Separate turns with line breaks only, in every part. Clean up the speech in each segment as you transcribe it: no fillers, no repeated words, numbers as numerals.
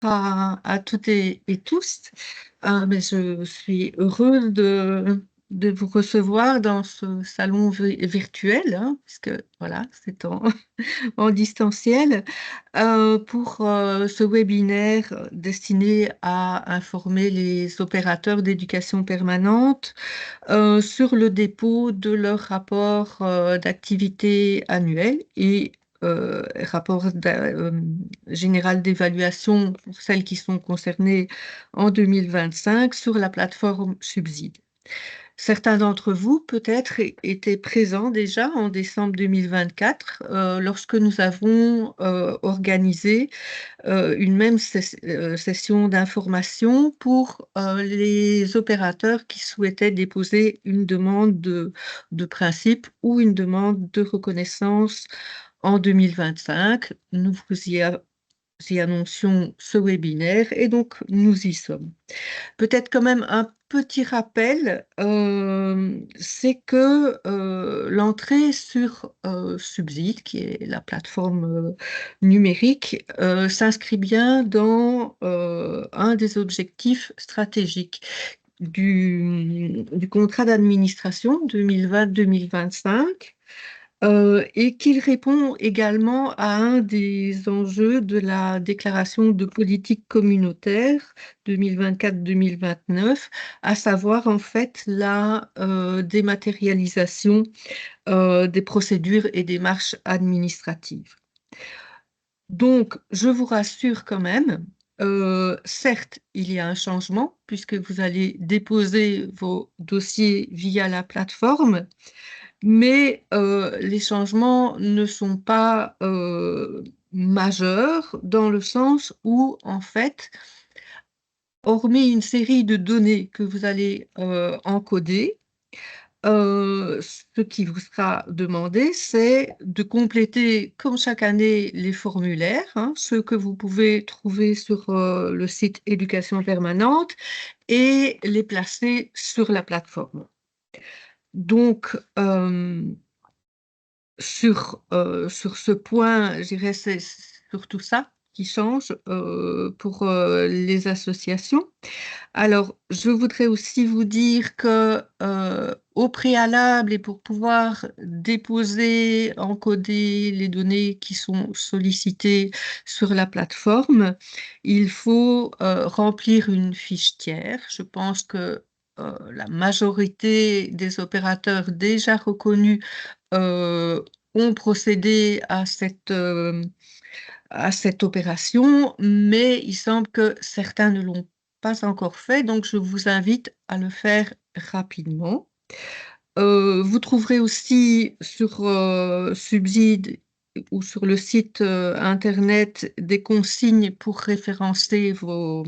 à toutes et tous. Mais je suis heureuse de vous recevoir dans ce salon virtuel, hein, puisque voilà, c'est en distanciel, pour ce webinaire destiné à informer les opérateurs d'éducation permanente sur le dépôt de leur rapport d'activité annuel et rapport général d'évaluation pour celles qui sont concernées en 2025 sur la plateforme Subside. Certains d'entre vous, peut-être, étaient présents déjà en décembre 2024 lorsque nous avons organisé une même session d'information pour les opérateurs qui souhaitaient déposer une demande de principe ou une demande de reconnaissance en 2025. Nous y annoncions ce webinaire et donc nous y sommes. Peut-être quand même un petit rappel, c'est que l'entrée sur Subside, qui est la plateforme numérique, s'inscrit bien dans un des objectifs stratégiques du contrat d'administration 2020-2025 et qu'il répond également à un des enjeux de la déclaration de politique communautaire 2024-2029, à savoir en fait la dématérialisation des procédures et démarches administratives. Donc, je vous rassure quand même, certes, il y a un changement puisque vous allez déposer vos dossiers via la plateforme, mais les changements ne sont pas majeurs dans le sens où, en fait, hormis une série de données que vous allez encoder, ce qui vous sera demandé, c'est de compléter, comme chaque année, les formulaires, hein, ceux que vous pouvez trouver sur le site Éducation permanente, et les placer sur la plateforme. Donc, sur ce point, je dirais, c'est surtout ça qui change pour les associations. Alors, je voudrais aussi vous dire que au préalable et pour pouvoir déposer, encoder les données qui sont sollicitées sur la plateforme, il faut remplir une fiche tiers. Je pense que la majorité des opérateurs déjà reconnus ont procédé à cette opération, mais il semble que certains ne l'ont pas encore fait, donc je vous invite à le faire rapidement. Vous trouverez aussi sur Subside ou sur le site internet des consignes pour référencer vos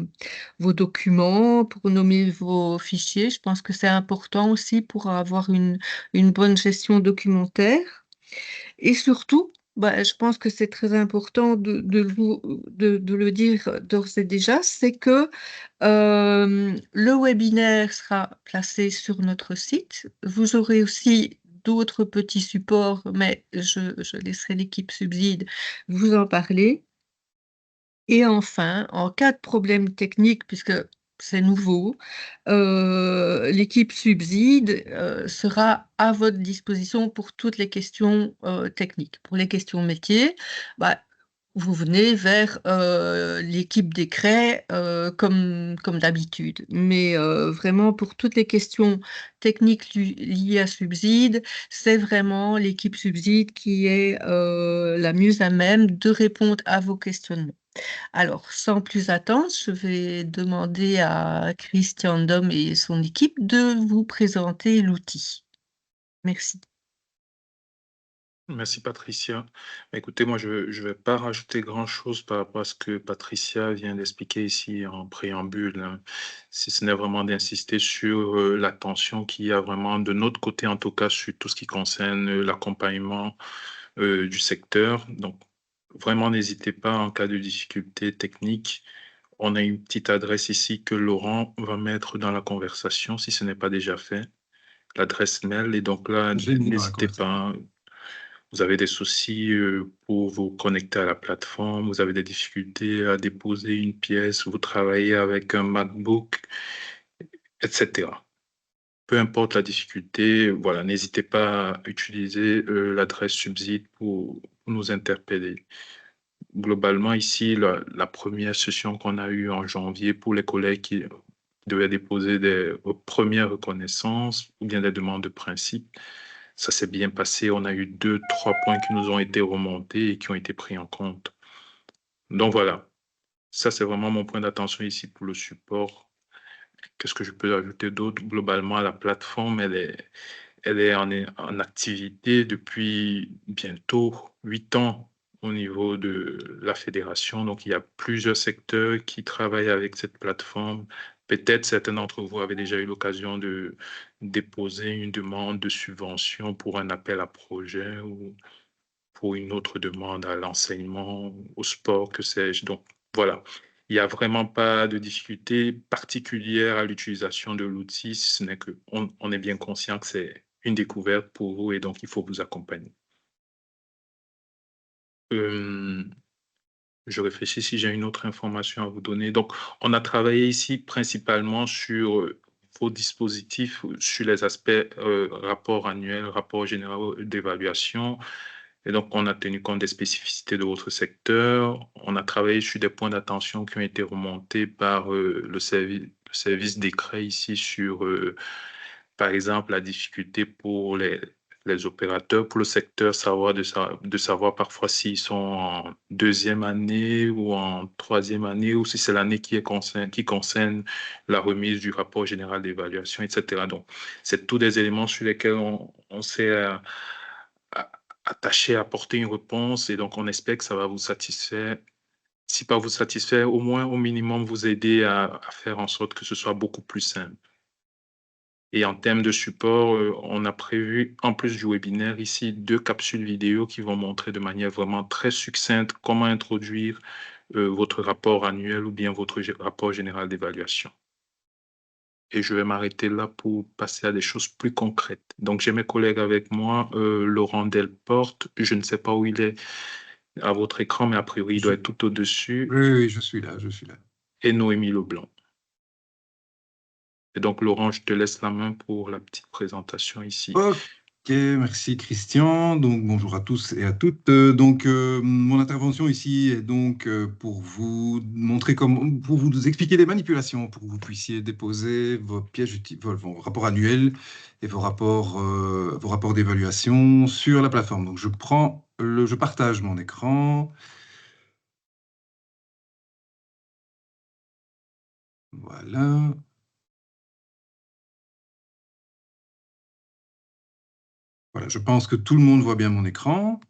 documents, pour nommer vos fichiers. Je pense que c'est important aussi pour avoir une bonne gestion documentaire. Et surtout, bah, je pense que c'est très important de le dire d'ores et déjà, c'est que le webinaire sera placé sur notre site. Vous aurez aussi d'autres petits supports, mais je laisserai l'équipe Subside vous en parler. Et enfin, en cas de problème technique, puisque c'est nouveau, l'équipe Subside sera à votre disposition pour toutes les questions techniques. Pour les questions métiers, bah, vous venez vers l'équipe Décret comme d'habitude. Mais vraiment, pour toutes les questions techniques liées à Subside, c'est vraiment l'équipe Subside qui est la mieux à même de répondre à vos questionnements. Alors, sans plus attendre, je vais demander à Christian Dom et son équipe de vous présenter l'outil. Merci.
Merci Patricia. Écoutez, moi je ne vais pas rajouter grand-chose par rapport à ce que Patricia vient d'expliquer ici en préambule, hein. Si ce n'est vraiment d'insister sur l'attention qu'il y a vraiment de notre côté, en tout cas sur tout ce qui concerne l'accompagnement du secteur. Donc vraiment n'hésitez pas en cas de difficulté technique. On a une petite adresse ici que Laurent va mettre dans la conversation si ce n'est pas déjà fait, l'adresse mail. Et donc là,
Je l'ai mis dans la
n'hésitez
conversation.
pas. vous avez des soucis pour vous connecter à la plateforme, vous avez des difficultés à déposer une pièce, vous travaillez avec un MacBook, etc. Peu importe la difficulté, voilà, n'hésitez pas à utiliser l'adresse Subside pour nous interpeller. Globalement, ici, la première session qu'on a eue en janvier pour les collègues qui devaient déposer des premières reconnaissances ou bien des demandes de principe, ça s'est bien passé. On a eu 2, 3 points qui nous ont été remontés et qui ont été pris en compte. Donc voilà, ça c'est vraiment mon point d'attention ici pour le support. Qu'est-ce que je peux ajouter d'autre? Globalement, la plateforme, elle est en activité depuis bientôt 8 ans au niveau de la fédération. Donc, il y a plusieurs secteurs qui travaillent avec cette plateforme. Peut-être certains d'entre vous avaient déjà eu l'occasion de déposer une demande de subvention pour un appel à projet ou pour une autre demande à l'enseignement, au sport, que sais-je. Donc, voilà. Il n'y a vraiment pas de difficulté particulière à l'utilisation de l'outil, ce n'est que on est bien conscient que c'est une découverte pour vous et donc il faut vous accompagner. Euh, je réfléchis si j'ai une autre information à vous donner. Donc, on a travaillé ici principalement sur vos dispositifs, sur les aspects rapport annuel, rapport général d'évaluation. Et donc, on a tenu compte des spécificités de votre secteur. On a travaillé sur des points d'attention qui ont été remontés par le service décret ici sur, par exemple, la difficulté pour les opérateurs, pour le secteur, de savoir parfois s'ils sont en deuxième année ou en troisième année, ou si c'est l'année qui concerne la remise du rapport général d'évaluation, etc. Donc, c'est tous des éléments sur lesquels on s'est attaché à apporter une réponse et donc on espère que ça va vous satisfaire. Si pas vous satisfaire, au moins au minimum vous aider à faire en sorte que ce soit beaucoup plus simple. Et en termes de support, on a prévu, en plus du webinaire ici, 2 capsules vidéo qui vont montrer de manière vraiment très succincte comment introduire votre rapport annuel ou bien votre rapport général d'évaluation. Et je vais m'arrêter là pour passer à des choses plus concrètes. Donc, j'ai mes collègues avec moi, Laurent Delporte, je ne sais pas où il est à votre écran, mais a priori, il doit être tout au-dessus,
Oui, oui, je suis là, je suis là.
et Noémie Leblanc. Et donc, Laurent, je te laisse la main pour la petite présentation ici.
Ok, merci Christian. Donc bonjour à tous et à toutes. Mon intervention ici est donc pour vous montrer pour vous expliquer les manipulations, pour que vous puissiez déposer vos pièges, vos rapports annuels et vos rapports d'évaluation sur la plateforme. Donc je partage mon écran. Voilà. Voilà, je pense que tout le monde voit bien mon écran.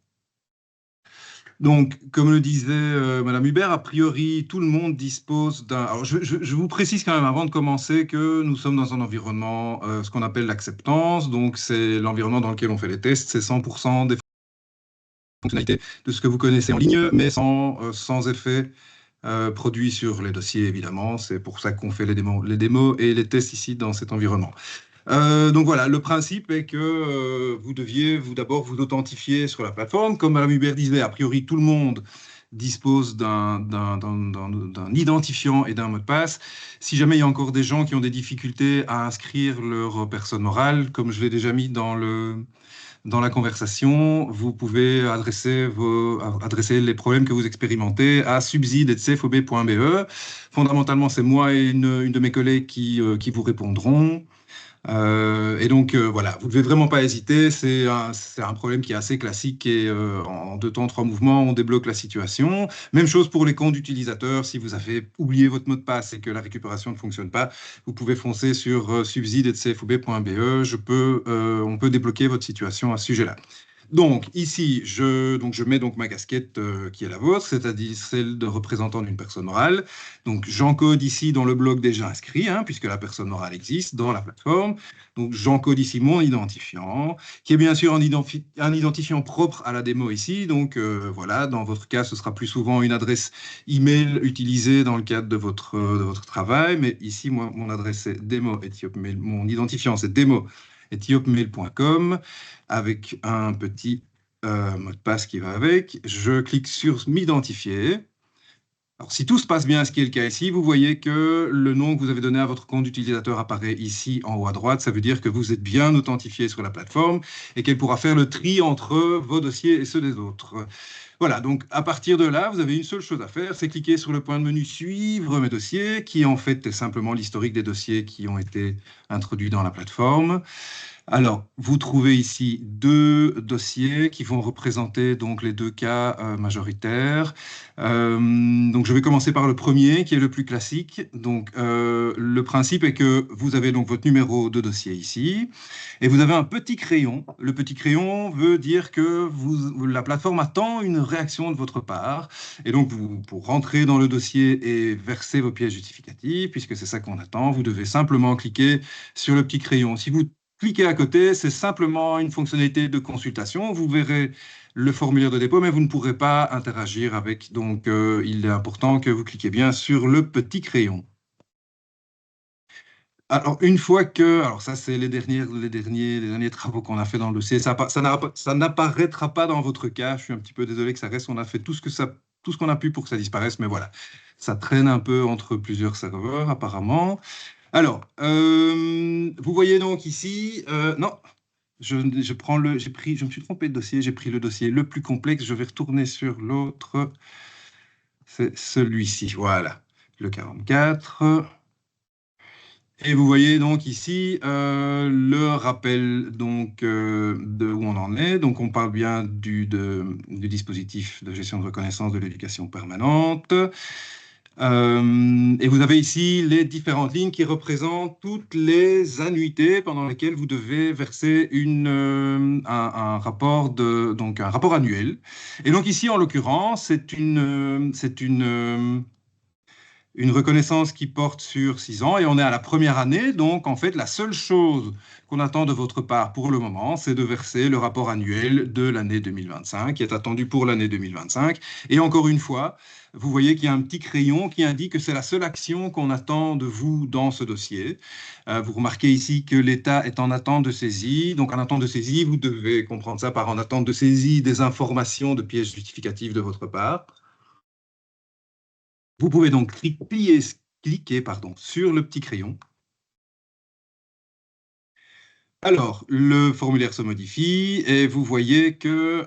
Donc, comme le disait Madame Hubert, a priori, tout le monde dispose d'un... Alors, je vous précise quand même avant de commencer que nous sommes dans un environnement, ce qu'on appelle l'acceptance. Donc, c'est l'environnement dans lequel on fait les tests. C'est 100% des fonctionnalités de ce que vous connaissez en ligne, mais sans effet produit sur les dossiers, évidemment. C'est pour ça qu'on fait les démos et les tests ici dans cet environnement. Donc voilà, le principe est que vous deviez d'abord vous authentifier sur la plateforme. Comme Mme Hubert disait, a priori, tout le monde dispose d'un identifiant et d'un mot de passe. Si jamais il y a encore des gens qui ont des difficultés à inscrire leur personne morale, comme je l'ai déjà mis dans la conversation, vous pouvez adresser les problèmes que vous expérimentez à subside@cfob.be. Fondamentalement, c'est moi et une de mes collègues qui vous répondront. Voilà, vous ne devez vraiment pas hésiter, c'est un problème qui est assez classique et en 2 temps, 3 mouvements, on débloque la situation. Même chose pour les comptes d'utilisateurs, si vous avez oublié votre mot de passe et que la récupération ne fonctionne pas, vous pouvez foncer sur subside@cfob.be, on peut débloquer votre situation à ce sujet-là. Donc, ici, je mets donc ma casquette qui est la vôtre, c'est-à-dire celle de représentant d'une personne morale. Donc, j'encode ici dans le bloc déjà inscrit, puisque la personne morale existe dans la plateforme. Donc, j'encode ici mon identifiant, qui est bien sûr un identifiant propre à la démo ici. Donc, voilà, dans votre cas, ce sera plus souvent une adresse email utilisée dans le cadre de votre travail. Mais ici, moi, mon adresse est demo@ethiopmail. Mon identifiant, c'est demo@ethiopmail.com avec un petit mot de passe qui va avec. Je clique sur m'identifier. Alors, si tout se passe bien, ce qui est le cas ici, vous voyez que le nom que vous avez donné à votre compte utilisateur apparaît ici en haut à droite. Ça veut dire que vous êtes bien authentifié sur la plateforme et qu'elle pourra faire le tri entre vos dossiers et ceux des autres. Voilà, donc à partir de là, vous avez une seule chose à faire, c'est cliquer sur le point de menu Suivre mes dossiers, qui en fait est simplement l'historique des dossiers qui ont été introduits dans la plateforme. Alors, vous trouvez ici deux dossiers qui vont représenter donc les deux cas majoritaires. Donc, je vais commencer par le premier, qui est le plus classique. Donc, le principe est que vous avez donc votre numéro de dossier ici, et vous avez un petit crayon. Le petit crayon veut dire que la plateforme attend une réaction de votre part, et donc pour rentrer dans le dossier et verser vos pièces justificatives, puisque c'est ça qu'on attend, vous devez simplement cliquer sur le petit crayon. Si vous cliquez à côté, c'est simplement une fonctionnalité de consultation. Vous verrez le formulaire de dépôt, mais vous ne pourrez pas interagir avec. Donc, il est important que vous cliquez bien sur le petit crayon. Alors, une fois que... Alors, ça, c'est les derniers travaux qu'on a fait dans le dossier. Ça n'apparaîtra pas dans votre cas. Je suis un petit peu désolé que ça reste. On a fait tout ce qu'on a pu pour que ça disparaisse, mais voilà. Ça traîne un peu entre plusieurs serveurs, apparemment. Alors, vous voyez donc ici, non, je me suis trompé de dossier, j'ai pris le dossier le plus complexe, je vais retourner sur l'autre, c'est celui-ci, voilà, le 44. Et vous voyez donc ici le rappel donc, de où on en est. Donc, on parle bien du dispositif de gestion de reconnaissance de l'éducation permanente. Et vous avez ici les différentes lignes qui représentent toutes les annuités pendant lesquelles vous devez verser un rapport donc un rapport annuel. Et donc ici, en l'occurrence, c'est une reconnaissance qui porte sur 6 ans et on est à la première année. Donc, en fait, la seule chose qu'on attend de votre part pour le moment, c'est de verser le rapport annuel de l'année 2025, qui est attendu pour l'année 2025. Et encore une fois, vous voyez qu'il y a un petit crayon qui indique que c'est la seule action qu'on attend de vous dans ce dossier. Vous remarquez ici que l'État est en attente de saisie. Donc, en attente de saisie, vous devez comprendre ça par en attente de saisie des informations de pièces justificatives de votre part. Vous pouvez donc cliquer sur le petit crayon. Alors, le formulaire se modifie et vous voyez que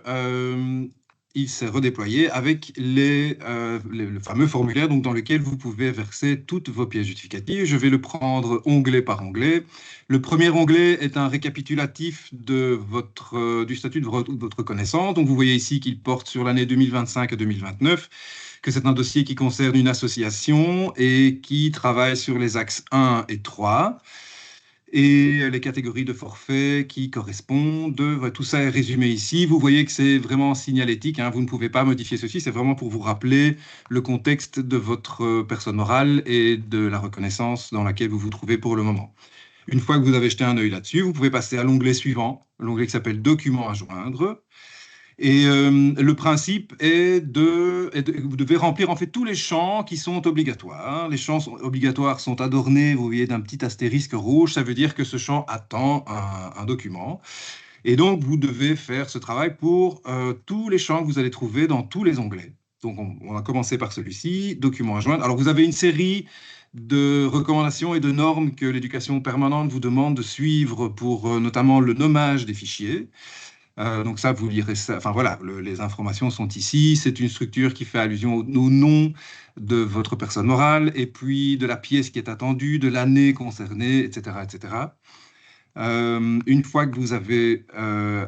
il s'est redéployé avec le fameux formulaire donc, dans lequel vous pouvez verser toutes vos pièces justificatives. Je vais le prendre onglet par onglet. Le premier onglet est un récapitulatif du statut de votre connaissance. Donc, vous voyez ici qu'il porte sur l'année 2025 à 2029, que c'est un dossier qui concerne une association et qui travaille sur les axes 1 et 3. Et les catégories de forfait qui correspondent. Tout ça est résumé ici. Vous voyez que c'est vraiment signalétique, hein. Vous ne pouvez pas modifier ceci. C'est vraiment pour vous rappeler le contexte de votre personne morale et de la reconnaissance dans laquelle vous vous trouvez pour le moment. Une fois que vous avez jeté un œil là-dessus, vous pouvez passer à l'onglet suivant, l'onglet qui s'appelle « Documents à joindre ». Et le principe est vous devez remplir en fait tous les champs qui sont obligatoires. Les champs obligatoires sont adornés, vous voyez, d'un petit astérisque rouge. Ça veut dire que ce champ attend un document. Et donc, vous devez faire ce travail pour tous les champs que vous allez trouver dans tous les onglets. Donc, on va commencer par celui-ci, document à joindre. Alors, vous avez une série de recommandations et de normes que l'éducation permanente vous demande de suivre pour notamment le nommage des fichiers. Donc ça, vous lirez ça. Enfin voilà, les informations sont ici. C'est une structure qui fait allusion au nom de votre personne morale et puis de la pièce qui est attendue, de l'année concernée, etc., etc. Une fois que vous avez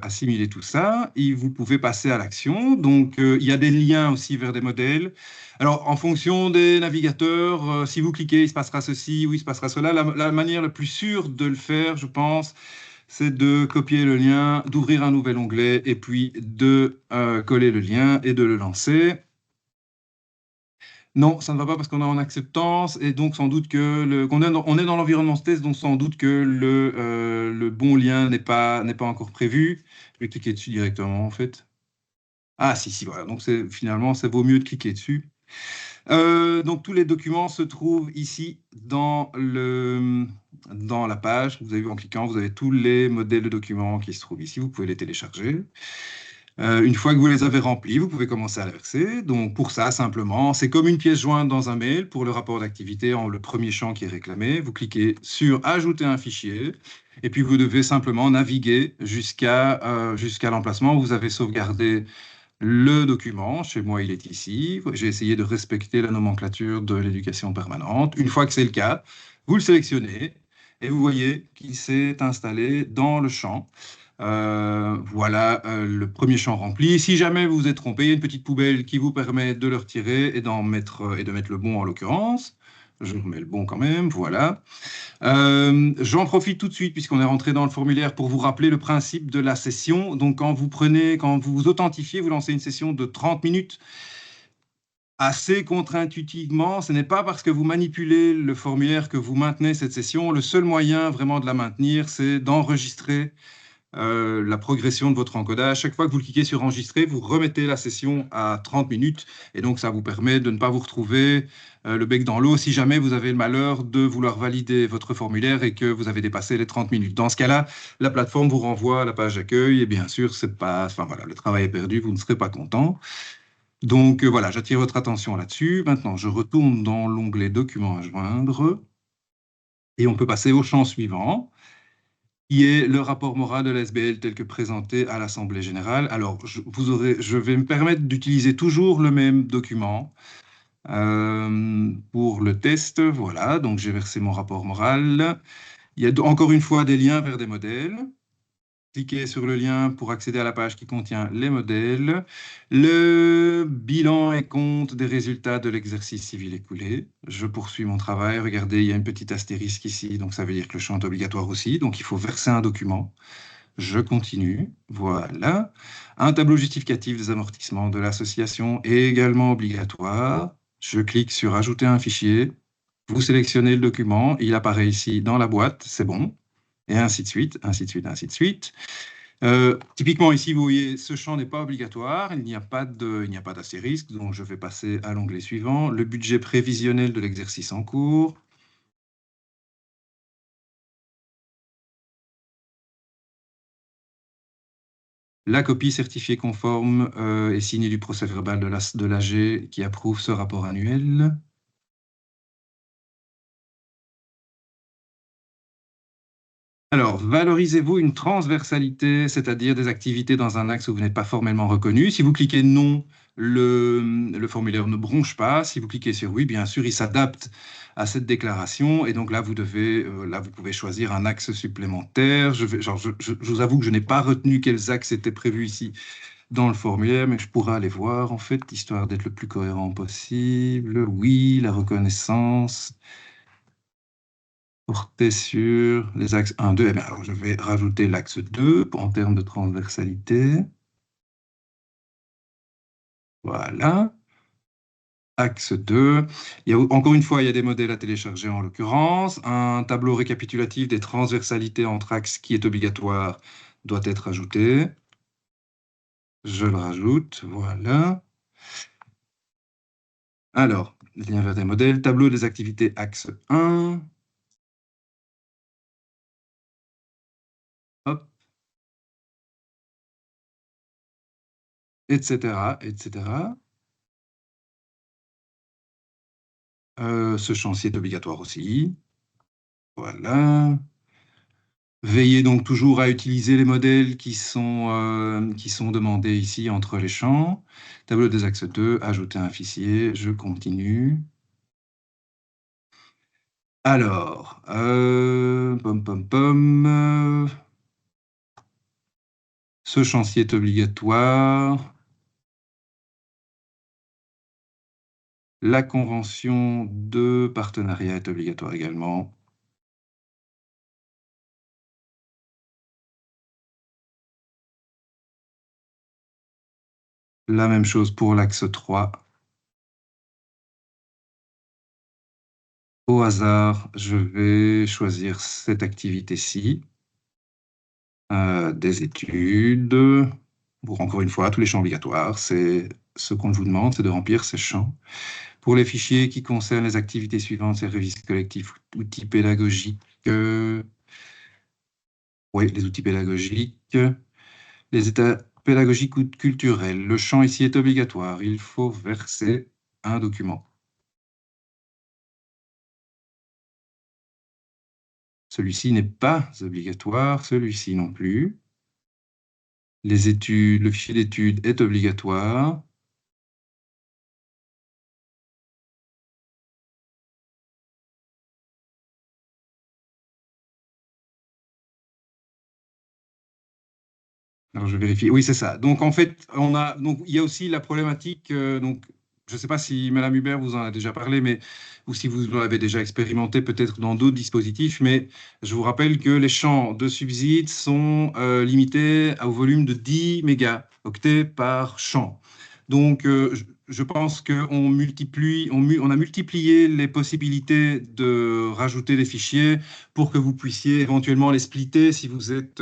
assimilé tout ça, vous pouvez passer à l'action. Donc, il y a des liens aussi vers des modèles. Alors, en fonction des navigateurs, si vous cliquez, il se passera ceci ou il se passera cela. La manière la plus sûre de le faire, je pense, c'est de copier le lien, d'ouvrir un nouvel onglet et puis de coller le lien et de le lancer. Non, ça ne va pas parce qu'on est en acceptance et donc sans doute que on est dans l'environnement test, donc sans doute que le bon lien n'est pas encore prévu. Je vais cliquer dessus directement en fait. Ah si, voilà. Donc finalement, ça vaut mieux de cliquer dessus. Donc tous les documents se trouvent ici dans la page. Vous avez vu en cliquant, vous avez tous les modèles de documents qui se trouvent ici. Vous pouvez les télécharger. Une fois que vous les avez remplis, vous pouvez commencer à les verser. Donc pour ça, simplement, c'est comme une pièce jointe dans un mail pour le rapport d'activité en le premier champ qui est réclamé. Vous cliquez sur Ajouter un fichier et puis vous devez simplement naviguer jusqu'à l'emplacement où vous avez sauvegardé le document. Chez moi, il est ici. J'ai essayé de respecter la nomenclature de l'éducation permanente. Une fois que c'est le cas, vous le sélectionnez et vous voyez qu'il s'est installé dans le champ. Voilà le premier champ rempli. Si jamais vous vous êtes trompé, il y a une petite poubelle qui vous permet de le retirer et de mettre le bon en l'occurrence. Je remets le bon quand même, voilà. J'en profite tout de suite, puisqu'on est rentré dans le formulaire, pour vous rappeler le principe de la session. Donc, quand vous vous authentifiez, vous lancez une session de 30 minutes. Assez contre-intuitivement, ce n'est pas parce que vous manipulez le formulaire que vous maintenez cette session. Le seul moyen vraiment de la maintenir, c'est d'enregistrer la progression de votre encodage. Chaque fois que vous cliquez sur enregistrer, vous remettez la session à 30 minutes et donc ça vous permet de ne pas vous retrouver le bec dans l'eau si jamais vous avez le malheur de vouloir valider votre formulaire et que vous avez dépassé les 30 minutes. Dans ce cas-là, la plateforme vous renvoie à la page d'accueil et bien sûr, c'est pas, enfin voilà, le travail est perdu, vous ne serez pas content. Donc voilà, j'attire votre attention là-dessus. Maintenant, je retourne dans l'onglet Documents à joindre et on peut passer au champ suivant, qui est le rapport moral de la SBL tel que présenté à l'Assemblée générale. Alors, je vais me permettre d'utiliser toujours le même document pour le test. Voilà, donc j'ai versé mon rapport moral. Il y a encore une fois des liens vers des modèles. Cliquez sur le lien pour accéder à la page qui contient les modèles. Le bilan et compte des résultats de l'exercice civil écoulé. Je poursuis mon travail. Regardez, il y a une petite astérisque ici, donc ça veut dire que le champ est obligatoire aussi. Donc il faut verser un document. Je continue. Voilà. Un tableau justificatif des amortissements de l'association est également obligatoire. Je clique sur Ajouter un fichier. Vous sélectionnez le document. Il apparaît ici dans la boîte. C'est bon. Et ainsi de suite, ainsi de suite, ainsi de suite. Typiquement ici, vous voyez, ce champ n'est pas obligatoire, il n'y a pas d'astérisque, donc je vais passer à l'onglet suivant, le budget prévisionnel de l'exercice en cours. La copie certifiée conforme est signée du procès-verbal de l'AG qui approuve ce rapport annuel. Alors, valorisez-vous une transversalité, c'est-à-dire des activités dans un axe où vous n'êtes pas formellement reconnu. Si vous cliquez non, le formulaire ne bronche pas. Si vous cliquez sur oui, bien sûr, il s'adapte à cette déclaration. Et donc là, vous pouvez choisir un axe supplémentaire. Je vous avoue que je n'ai pas retenu quels axes étaient prévus ici dans le formulaire, mais je pourrais aller voir, en fait, histoire d'être le plus cohérent possible. Oui, la reconnaissance portait sur les axes 1, 2. Eh bien, alors je vais rajouter l'axe 2 en termes de transversalité. Voilà. Axe 2. Encore une fois, il y a des modèles à télécharger en l'occurrence. Un tableau récapitulatif des transversalités entre axes qui est obligatoire doit être ajouté. Je le rajoute. Voilà. Alors, lien vers des modèles. Tableau des activités axe 1. Hop. Etc. etc. Ce champ-ci est obligatoire aussi. Voilà. Veillez donc toujours à utiliser les modèles qui sont demandés ici entre les champs. Tableau des axes 2, ajouter un fichier, je continue. Alors, ce champ-ci est obligatoire. La convention de partenariat est obligatoire également. La même chose pour l'axe 3. Au hasard, je vais choisir cette activité-ci. Des études. Pour encore une fois, tous les champs obligatoires, c'est ce qu'on vous demande, c'est de remplir ces champs. Pour les fichiers qui concernent les activités suivantes, services collectifs, outils pédagogiques, oui, les outils pédagogiques, les états pédagogique ou culturel. Le champ ici est obligatoire. Il faut verser un document. Celui-ci n'est pas obligatoire, celui-ci non plus. Les études, le fichier d'études est obligatoire. Alors, je vérifie. Oui, c'est ça. Donc, en fait, il y a aussi la problématique. Donc, je ne sais pas si Madame Hubert vous en a déjà parlé, ou si vous l'avez déjà expérimenté peut-être dans d'autres dispositifs, mais je vous rappelle que les champs de subsides sont limités au volume de 10 mégaoctets par champ. Donc, je pense on a multiplié les possibilités de rajouter des fichiers pour que vous puissiez éventuellement les splitter si vous êtes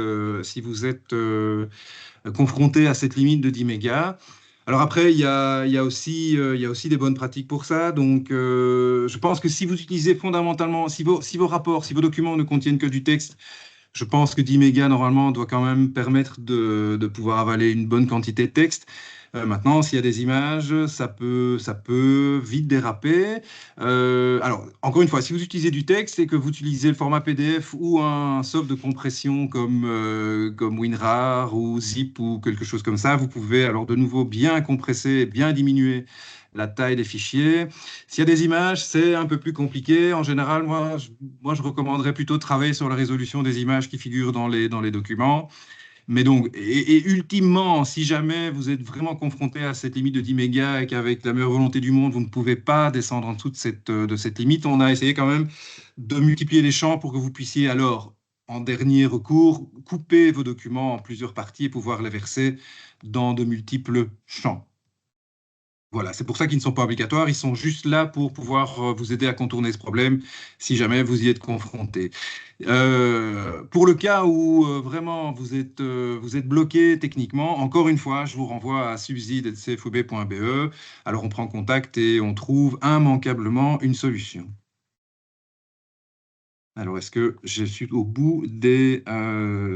confronté à cette limite de 10 mégas. Alors après, il y a aussi des bonnes pratiques pour ça. Donc, je pense que si vous utilisez fondamentalement, si vos rapports, si vos documents ne contiennent que du texte, je pense que 10 mégas, normalement, doit quand même permettre de pouvoir avaler une bonne quantité de texte. Maintenant, s'il y a des images, ça peut vite déraper. Alors, encore une fois, si vous utilisez du texte et que vous utilisez le format PDF ou un soft de compression comme WinRAR ou Zip ou quelque chose comme ça, vous pouvez alors de nouveau bien compresser, bien diminuer la taille des fichiers. S'il y a des images, c'est un peu plus compliqué. En général, je recommanderais plutôt de travailler sur la résolution des images qui figurent dans les documents. Mais donc, et ultimement, si jamais vous êtes vraiment confronté à cette limite de 10 mégas et qu'avec la meilleure volonté du monde, vous ne pouvez pas descendre en dessous de cette limite, on a essayé quand même de multiplier les champs pour que vous puissiez alors, en dernier recours, couper vos documents en plusieurs parties et pouvoir les verser dans de multiples champs. Voilà, c'est pour ça qu'ils ne sont pas obligatoires, ils sont juste là pour pouvoir vous aider à contourner ce problème si jamais vous y êtes confronté. Pour le cas où vraiment vous êtes bloqué techniquement, encore une fois, je vous renvoie à subside.cfub.be. Alors on prend contact et on trouve immanquablement une solution. Alors, est-ce que je suis au bout des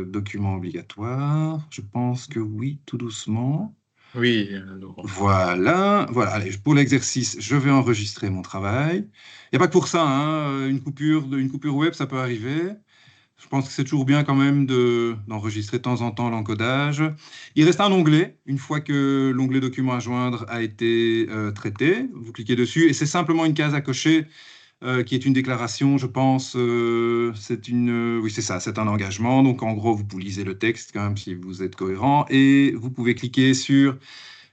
documents obligatoires? Je pense que oui, tout doucement.
Oui, Laurent.
Voilà, allez, pour l'exercice, je vais enregistrer mon travail. Il n'y a pas que pour ça, hein, une coupure web, ça peut arriver. Je pense que c'est toujours bien quand même d'enregistrer de temps en temps l'encodage. Il reste un onglet, une fois que l'onglet document à joindre a été traité, vous cliquez dessus et c'est simplement une case à cocher qui est une déclaration, je pense, oui, c'est ça, c'est un engagement. Donc, en gros, vous lisez le texte quand même si vous êtes cohérent et vous pouvez cliquer sur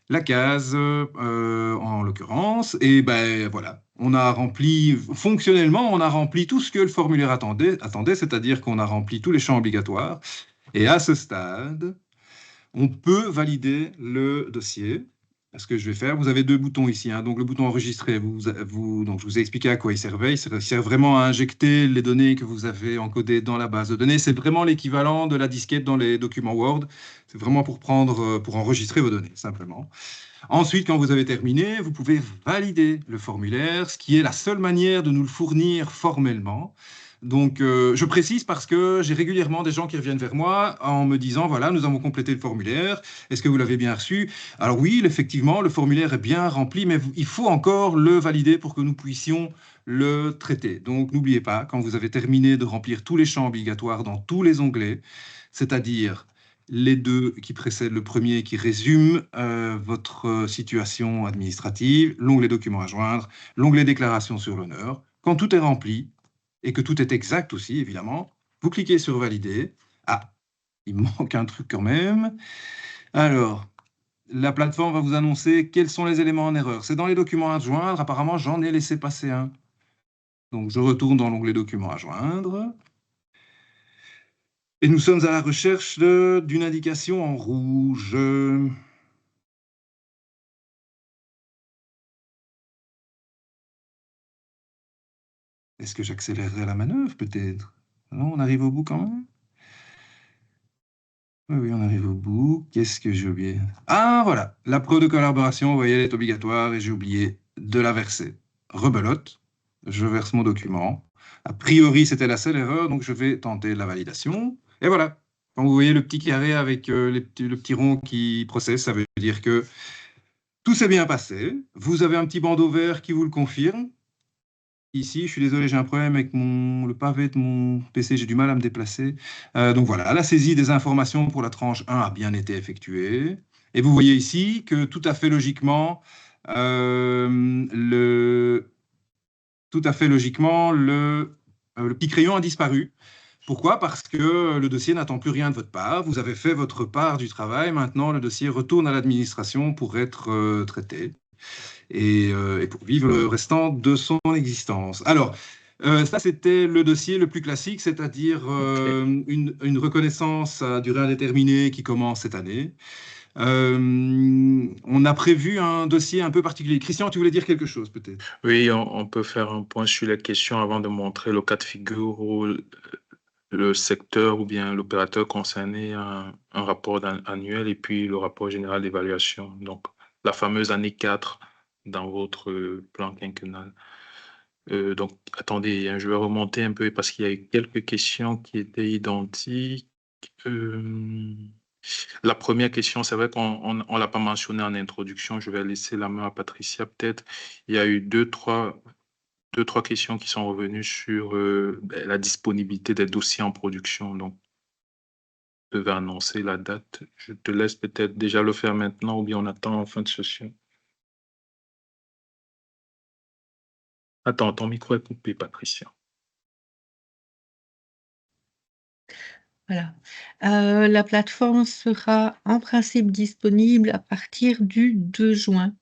la case, en l'occurrence, et ben voilà, on a rempli, fonctionnellement, on a rempli tout ce que le formulaire attendait, c'est-à-dire qu'on a rempli tous les champs obligatoires, et à ce stade, on peut valider le dossier. Ce que je vais faire, vous avez deux boutons ici, hein. Donc le bouton enregistrer, donc je vous ai expliqué à quoi il servait. Il sert vraiment à injecter les données que vous avez encodées dans la base de données. C'est vraiment l'équivalent de la disquette dans les documents Word. C'est vraiment pour enregistrer vos données, simplement. Ensuite, quand vous avez terminé, vous pouvez valider le formulaire, ce qui est la seule manière de nous le fournir formellement. Donc, je précise parce que j'ai régulièrement des gens qui reviennent vers moi en me disant, voilà, nous avons complété le formulaire, est-ce que vous l'avez bien reçu? Alors oui, effectivement, le formulaire est bien rempli, mais il faut encore le valider pour que nous puissions le traiter. Donc, n'oubliez pas, quand vous avez terminé de remplir tous les champs obligatoires dans tous les onglets, c'est-à-dire les deux qui précèdent le premier qui résument votre situation administrative, l'onglet documents à joindre, l'onglet déclaration sur l'honneur. Quand tout est rempli, et que tout est exact aussi, évidemment, vous cliquez sur valider. Ah, il manque un truc quand même. Alors, la plateforme va vous annoncer quels sont les éléments en erreur. C'est dans les documents à joindre. Apparemment, j'en ai laissé passer un. Donc, je retourne dans l'onglet documents à joindre. Et nous sommes à la recherche d'une indication en rouge. Est-ce que j'accélérerai la manœuvre, peut-être? Non, on arrive au bout quand même? Oui, on arrive au bout. Qu'est-ce que j'ai oublié? Ah, voilà. La preuve de collaboration, vous voyez, elle est obligatoire et j'ai oublié de la verser. Rebelote. Je verse mon document. A priori, c'était la seule erreur, donc je vais tenter la validation. Et voilà. Quand vous voyez le petit carré avec le petit rond qui processe, ça veut dire que tout s'est bien passé. Vous avez un petit bandeau vert qui vous le confirme. Ici, je suis désolé, j'ai un problème avec le pavé de mon PC, j'ai du mal à me déplacer. Donc voilà, la saisie des informations pour la tranche 1 a bien été effectuée. Et vous voyez ici que tout à fait logiquement, le petit crayon a disparu. Pourquoi? Parce que le dossier n'attend plus rien de votre part. Vous avez fait votre part du travail. Maintenant, le dossier retourne à l'administration pour être traité et pour vivre le restant de son existence. Alors, ça, c'était le dossier le plus classique, c'est-à-dire une reconnaissance à durée indéterminée qui commence cette année. On a prévu un dossier un peu particulier. Christian, tu voulais dire quelque chose, peut-être?
Oui, on peut faire un point sur les questions avant de montrer le cas de figure où le secteur ou bien l'opérateur concerné a un rapport annuel et puis le rapport général d'évaluation. Donc, la fameuse année 4 dans votre plan quinquennal. Donc, attendez, hein, je vais remonter un peu parce qu'il y a eu quelques questions qui étaient identiques. La première question, c'est vrai qu'on ne l'a pas mentionné en introduction. Je vais laisser la main à Patricia peut-être. Il y a eu deux, trois questions qui sont revenues sur la disponibilité des dossiers en production. Donc, je vais annoncer la date. Je te laisse peut-être déjà le faire maintenant ou bien on attend en fin de session. Attends, ton micro est coupé, Patricia.
Voilà. La plateforme sera en principe disponible à partir du 2 juin.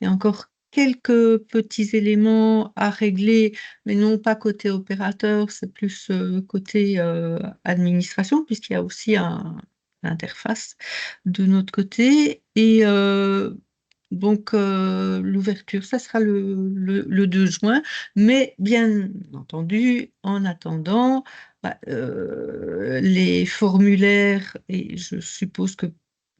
Il y a encore quelques petits éléments à régler, mais non pas côté opérateur, c'est plus, côté, administration, puisqu'il y a aussi l'interface de notre côté et donc l'ouverture, ça sera le 2 juin, mais bien entendu, en attendant, les formulaires et je suppose que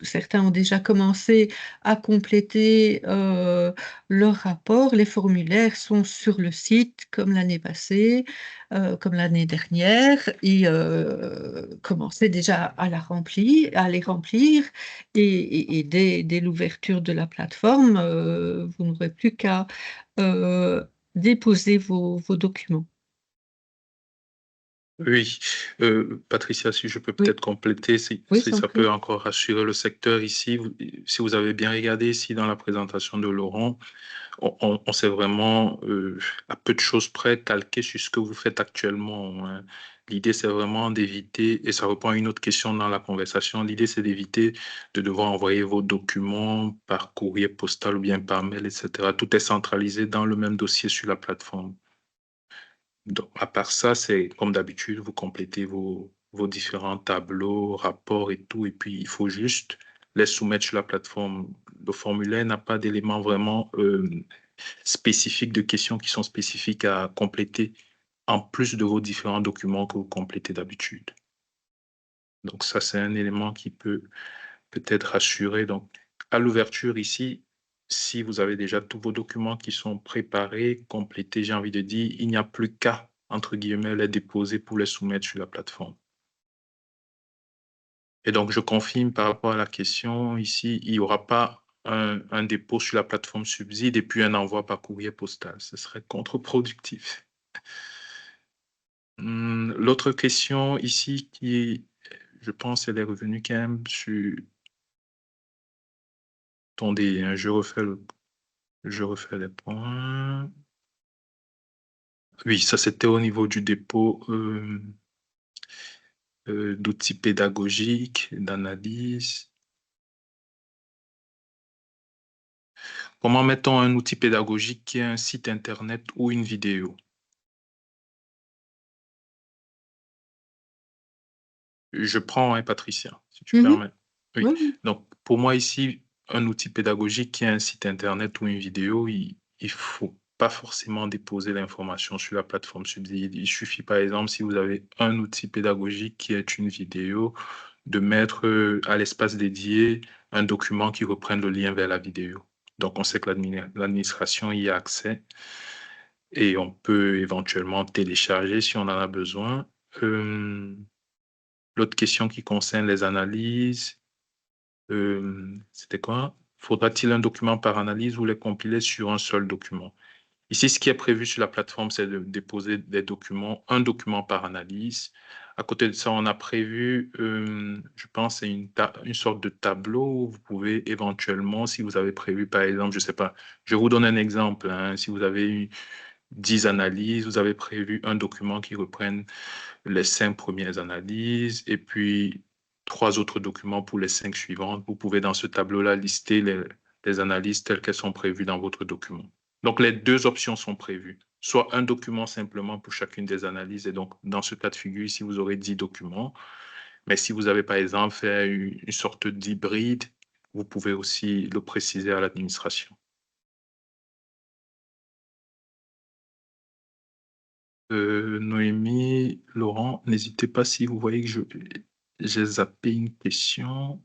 certains ont déjà commencé à compléter, leur rapport. Les formulaires sont sur le site comme l'année passée, comme l'année dernière et commencez déjà à les remplir et dès l'ouverture de la plateforme, vous n'aurez plus qu'à, heu, déposer vos documents.
Oui, Patricia, si je peux
Oui,
peut-être compléter, si,
oui,
si
j'en
ça peut
prie.
encore rassurer le secteur ici, si vous avez bien regardé ici dans la présentation de Laurent, on s'est vraiment, à peu de choses près, calqué sur ce que vous faites actuellement, hein. L'idée, c'est vraiment d'éviter, et ça reprend une autre question dans la conversation, l'idée, c'est d'éviter de devoir envoyer vos documents par courrier postal ou bien par mail, etc. Tout est centralisé dans le même dossier sur la plateforme. Donc, à part ça, c'est comme d'habitude, vous complétez vos différents tableaux, rapports et tout, et puis il faut juste les soumettre sur la plateforme. Le formulaire n'a pas d'éléments vraiment spécifiques de questions qui sont spécifiques à compléter, en plus de vos différents documents que vous complétez d'habitude. Donc ça, c'est un élément qui peut peut-être rassurer. Donc, à l'ouverture ici, si vous avez déjà tous vos documents qui sont préparés, complétés, j'ai envie de dire, il n'y a plus qu'à, entre guillemets, les déposer pour les soumettre sur la plateforme. Et donc, je confirme par rapport à la question, ici, il n'y aura pas un dépôt sur la plateforme Subside et puis un envoi par courrier postal. Ce serait contre-productif. L'autre question ici qui, je pense, elle est revenue quand même sur... Attendez, hein, je refais les points. Oui, ça c'était au niveau du dépôt d'outils pédagogiques, d'analyse. Comment mettons un outil pédagogique qui est un site internet ou une vidéo? Je prends, hein, Patricia, si tu
Mmh.
permets. Oui.
Oui, oui.
Donc, pour moi ici, un outil pédagogique qui est un site internet ou une vidéo, il faut pas forcément déposer l'information sur la plateforme Subside. Il suffit, par exemple, si vous avez un outil pédagogique qui est une vidéo, de mettre à l'espace dédié un document qui reprenne le lien vers la vidéo. Donc, on sait que l'administration y a accès et on peut éventuellement télécharger si on en a besoin. l'autre question qui concerne les analyses, c'était quoi? Faudra-t-il un document par analyse ou les compiler sur un seul document? Ici, ce qui est prévu sur la plateforme, c'est de déposer des documents, un document par analyse. À côté de ça, on a prévu, je pense, c'est une sorte de tableau où vous pouvez éventuellement, si vous avez prévu, par exemple, je sais pas, je vous donne un exemple, hein, si vous avez eu 10 analyses, vous avez prévu un document qui reprenne les 5 premières analyses et puis 3 autres documents pour les 5 suivantes. Vous pouvez dans ce tableau-là lister les analyses telles qu'elles sont prévues dans votre document. Donc, les deux options sont prévues. Soit un document simplement pour chacune des analyses. Et donc, dans ce cas de figure, ici, vous aurez 10 documents. Mais si vous avez, par exemple, fait une sorte d'hybride, vous pouvez aussi le préciser à l'administration. Noémie, Laurent, n'hésitez pas si vous voyez que j'ai zappé une question.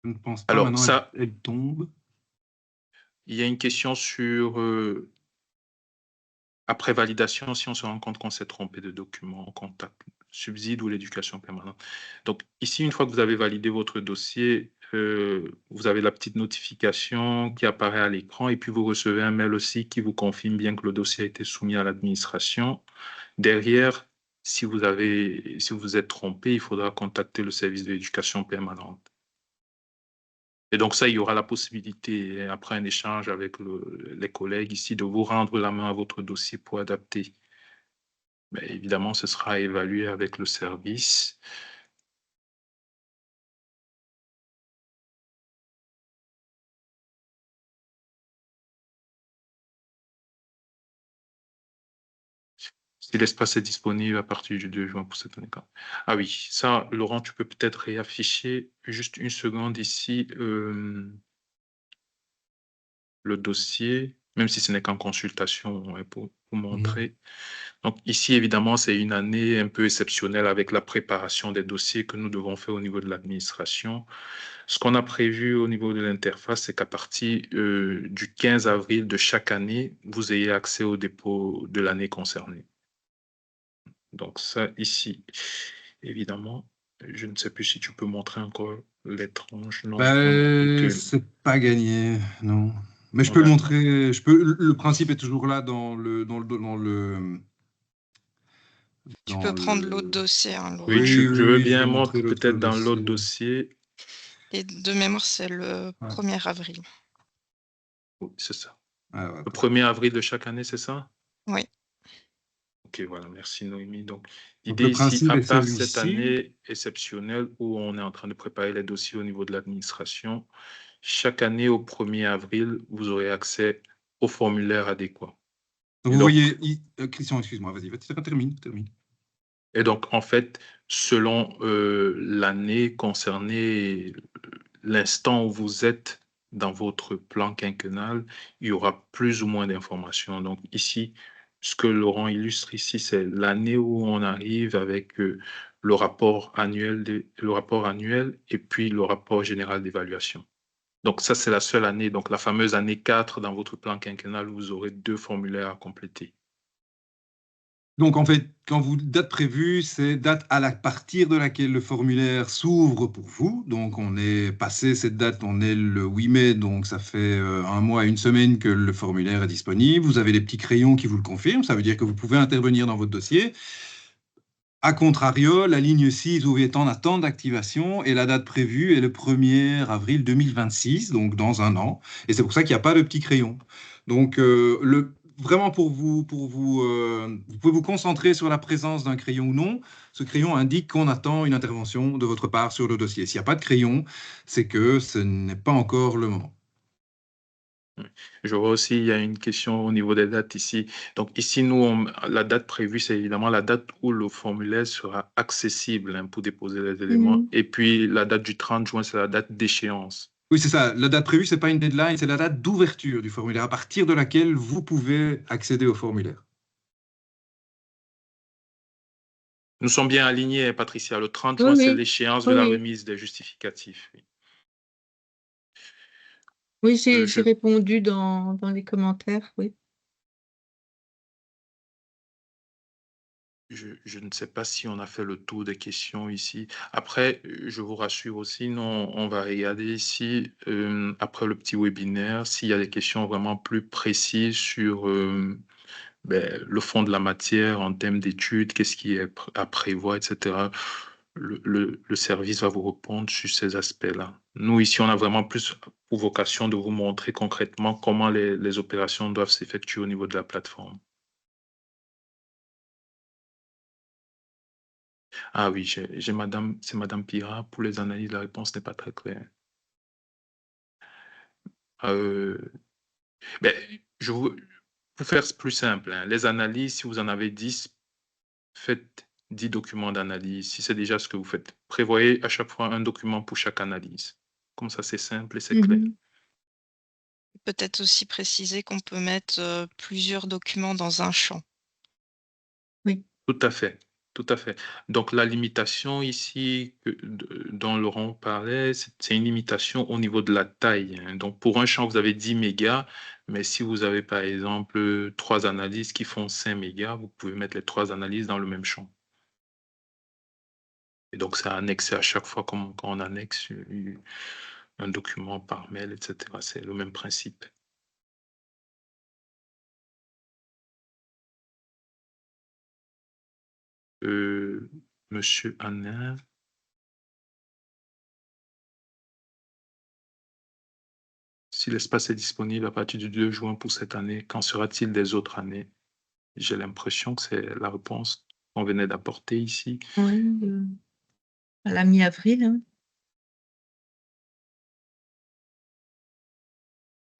Je ne pense pas,
Alors,
maintenant
ça,
elle tombe.
il y a une question sur après validation, si on se rend compte qu'on s'est trompé de document, contact, subside ou l'éducation permanente. Donc, ici, une fois que vous avez validé votre dossier, vous avez la petite notification qui apparaît à l'écran et puis vous recevez un mail aussi qui vous confirme bien que le dossier a été soumis à l'administration. Derrière, si vous êtes trompé, il faudra contacter le service de l'éducation permanente. Et donc ça, il y aura la possibilité, après un échange avec les collègues ici, de vous rendre la main à votre dossier pour adapter. Mais évidemment, ce sera évalué avec le service. Si l'espace est disponible à partir du 2 juin pour cette année. Ah oui, ça, Laurent, tu peux peut-être réafficher juste une seconde ici le dossier, même si ce n'est qu'en consultation, ouais, pour montrer. Donc ici, évidemment, c'est une année un peu exceptionnelle avec la préparation des dossiers que nous devons faire au niveau de l'administration. Ce qu'on a prévu au niveau de l'interface, c'est qu'à partir du 15 avril de chaque année, vous ayez accès au dépôt de l'année concernée. Donc ça, ici, évidemment, je ne sais plus si tu peux montrer encore l'étrange. Non, on a vu que
C'est pas gagné, non. Mais je peux
on
le
a.
montrer. Le principe est toujours là dans le.
Tu peux prendre l'autre dossier, hein, Laurent.
Oui,
Oui,
je veux
oui, je
bien
vais
montrer
montrer l'autre
peut-être dans l'autre
dossier.
dossier.
Et de mémoire, c'est le 1er avril.
Oui, c'est ça.
Ah, ouais,
Le 1er avril de chaque année, c'est ça?
Oui.
Ok, voilà, merci Noémie. Donc,
Donc
l'idée
le
ici,
principe
à
est
part cette
celui-ci.
année exceptionnelle où on est en train de préparer les dossiers au niveau de l'administration, chaque année au 1er avril, vous aurez accès au formulaire adéquat.
Donc,
Et
vous
donc,
voyez, Christian, excuse-moi, vas-y, termine.
et donc, en fait, selon l'année concernée, l'instant où vous êtes dans votre plan quinquennal, il y aura plus ou moins d'informations. Donc ici, ce que Laurent illustre ici, c'est l'année où on arrive avec le rapport annuel et puis le rapport général d'évaluation. Donc ça, c'est la seule année, donc la fameuse année 4 dans votre plan quinquennal où vous aurez 2 formulaires à compléter.
Donc, en fait, quand vous date prévue, c'est date à partir de laquelle le formulaire s'ouvre pour vous. Donc, on est passé cette date, on est le 8 mai, donc ça fait un mois, une semaine que le formulaire est disponible. Vous avez les petits crayons qui vous le confirment. Ça veut dire que vous pouvez intervenir dans votre dossier. A contrario, la ligne 6, vous êtes en attente d'activation et la date prévue est le 1er avril 2026, donc dans un an. Et c'est pour ça qu'il n'y a pas de petit crayon. Donc, vraiment vous pouvez vous concentrer sur la présence d'un crayon ou non. Ce crayon indique qu'on attend une intervention de votre part sur le dossier. S'il n'y a pas de crayon, c'est que ce n'est pas encore le moment.
Je vois aussi, il y a une question au niveau des dates ici. Donc ici, nous, la date prévue, c'est évidemment la date où le formulaire sera accessible hein, pour déposer les éléments.
Mhm.
Et puis la date du 30 juin, c'est la date d'échéance.
Oui, c'est ça. La date prévue, ce n'est pas une deadline, c'est la date d'ouverture du formulaire, à partir de laquelle vous pouvez accéder au formulaire.
Nous sommes bien alignés, hein, Patricia. Le 30
Oui,
juin, c'est
oui,
l'échéance de
oui,
la
oui.
remise des justificatifs. Oui.
Oui,
Euh,
j'ai
je,
répondu dans les commentaires, oui.
Je ne sais pas si on a fait le tour des questions ici. Après, je vous rassure aussi, nous, on va regarder ici, après le petit webinaire, s'il y a des questions vraiment plus précises sur le fond de la matière en termes d'études, qu'est-ce qui est à prévoir, etc. Le service va vous répondre sur ces aspects-là. Nous, ici, on a vraiment plus pour vocation de vous montrer concrètement comment les opérations doivent s'effectuer au niveau de la plateforme. Ah oui, j'ai madame, c'est Madame Pira. Pour les analyses, la réponse n'est pas très claire. Euh, ben, pour faire plus simple, hein, les analyses, si vous en avez 10, faites 10 documents d'analyse. Si c'est déjà ce que vous faites, prévoyez à chaque fois un document pour chaque analyse. Comme ça, c'est simple et c'est clair.
Peut-être aussi préciser qu'on peut mettre plusieurs documents dans un champ.
Oui.
Tout à fait. Tout à fait. Donc, la limitation ici dont Laurent parlait, c'est une limitation au niveau de la taille, hein. Donc, pour un champ, vous avez 10 mégas, mais si vous avez, par exemple, 3 analyses qui font 5 mégas, vous pouvez mettre les 3 analyses dans le même champ. Et donc, c'est annexé à chaque fois comme quand on annexe un document par mail, etc. C'est le même principe. Monsieur Hanin. Si l'espace est disponible à partir du 2 juin pour cette année, qu'en sera-t-il des autres années? J'ai l'impression que c'est la réponse qu'on venait d'apporter ici.
Oui, à la mi-avril, hein.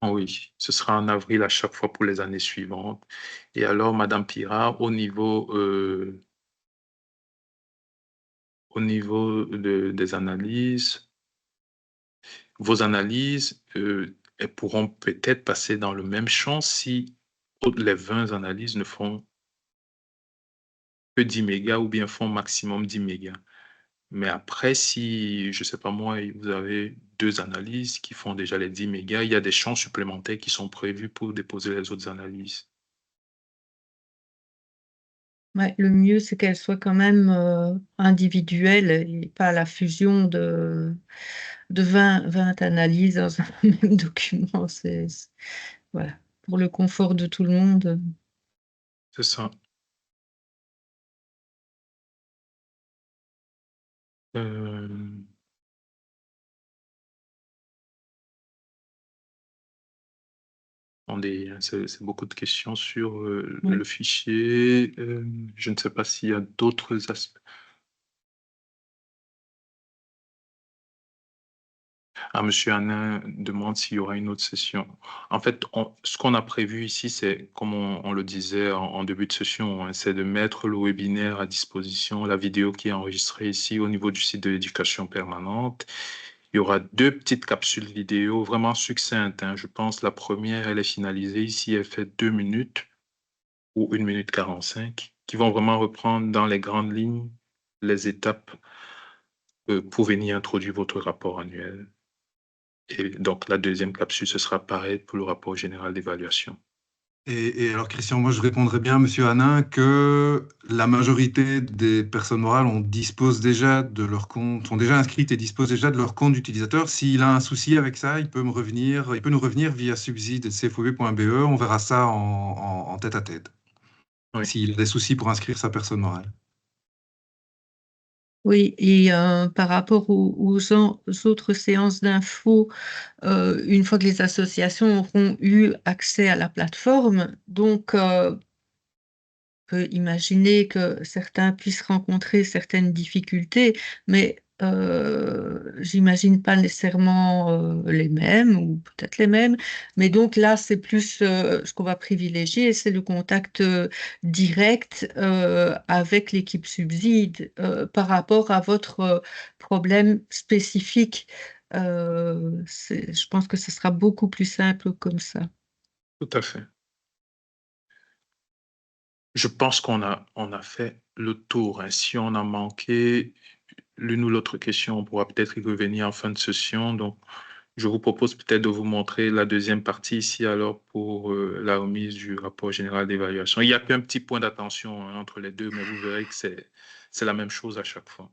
Oh oui, ce sera en avril à chaque fois pour les années suivantes. Et alors, Madame Pira, au niveau des analyses, vos analyses, elles pourront peut-être passer dans le même champ si les 20 analyses ne font que 10 mégas ou bien font maximum 10 mégas. Mais après, si, je ne sais pas moi, vous avez 2 analyses qui font déjà les 10 mégas, il y a des champs supplémentaires qui sont prévus pour déposer les autres analyses.
Ouais, le mieux, c'est qu'elle soit quand même individuelle et pas la fusion de 20 analyses dans un même document. Voilà. Pour le confort de tout le monde.
C'est ça. Attendez, hein, c'est beaucoup de questions sur
Oui.
le fichier. Je ne sais pas s'il y a d'autres aspects. Ah, Monsieur Hanin demande s'il y aura une autre session. En fait, ce qu'on a prévu ici, c'est, comme on le disait en début de session, hein, c'est de mettre le webinaire à disposition, la vidéo qui est enregistrée ici au niveau du site de l'éducation permanente. Il y aura 2 petites capsules vidéo vraiment succinctes, hein. Je pense la première, elle est finalisée ici, elle fait 2 minutes ou 1 minute 45, qui vont vraiment reprendre dans les grandes lignes les étapes pour venir introduire votre rapport annuel. Et donc, la deuxième capsule, ce sera pareil pour le rapport général d'évaluation.
Et alors, Christian, moi, je répondrais bien à Monsieur Hanin que la majorité des personnes morales disposent déjà de leur compte, sont déjà inscrites et disposent déjà de leur compte d'utilisateur. S'il a un souci avec ça, il peut nous revenir via subside.cfob.be. On verra ça en tête à tête.
Oui.
S'il a des soucis pour inscrire sa personne morale.
Oui, et par rapport aux autres séances d'infos, une fois que les associations auront eu accès à la plateforme, donc on peut imaginer que certains puissent rencontrer certaines difficultés, mais j'imagine pas nécessairement les mêmes, ou peut-être les mêmes. Mais donc là, c'est plus ce qu'on va privilégier, c'est le contact direct avec l'équipe Subside par rapport à votre problème spécifique. Je pense que ce sera beaucoup plus simple comme ça.
Tout à fait. Je pense qu'on a fait le tour, hein. Si on a manqué l'une ou l'autre question, on pourra peut-être y revenir en fin de session. Donc, Je vous propose peut-être de vous montrer la deuxième partie ici, alors, pour la remise du rapport général d'évaluation. Il n'y a qu'un petit point d'attention, hein, entre les deux, mais vous verrez que c'est la même chose à chaque fois.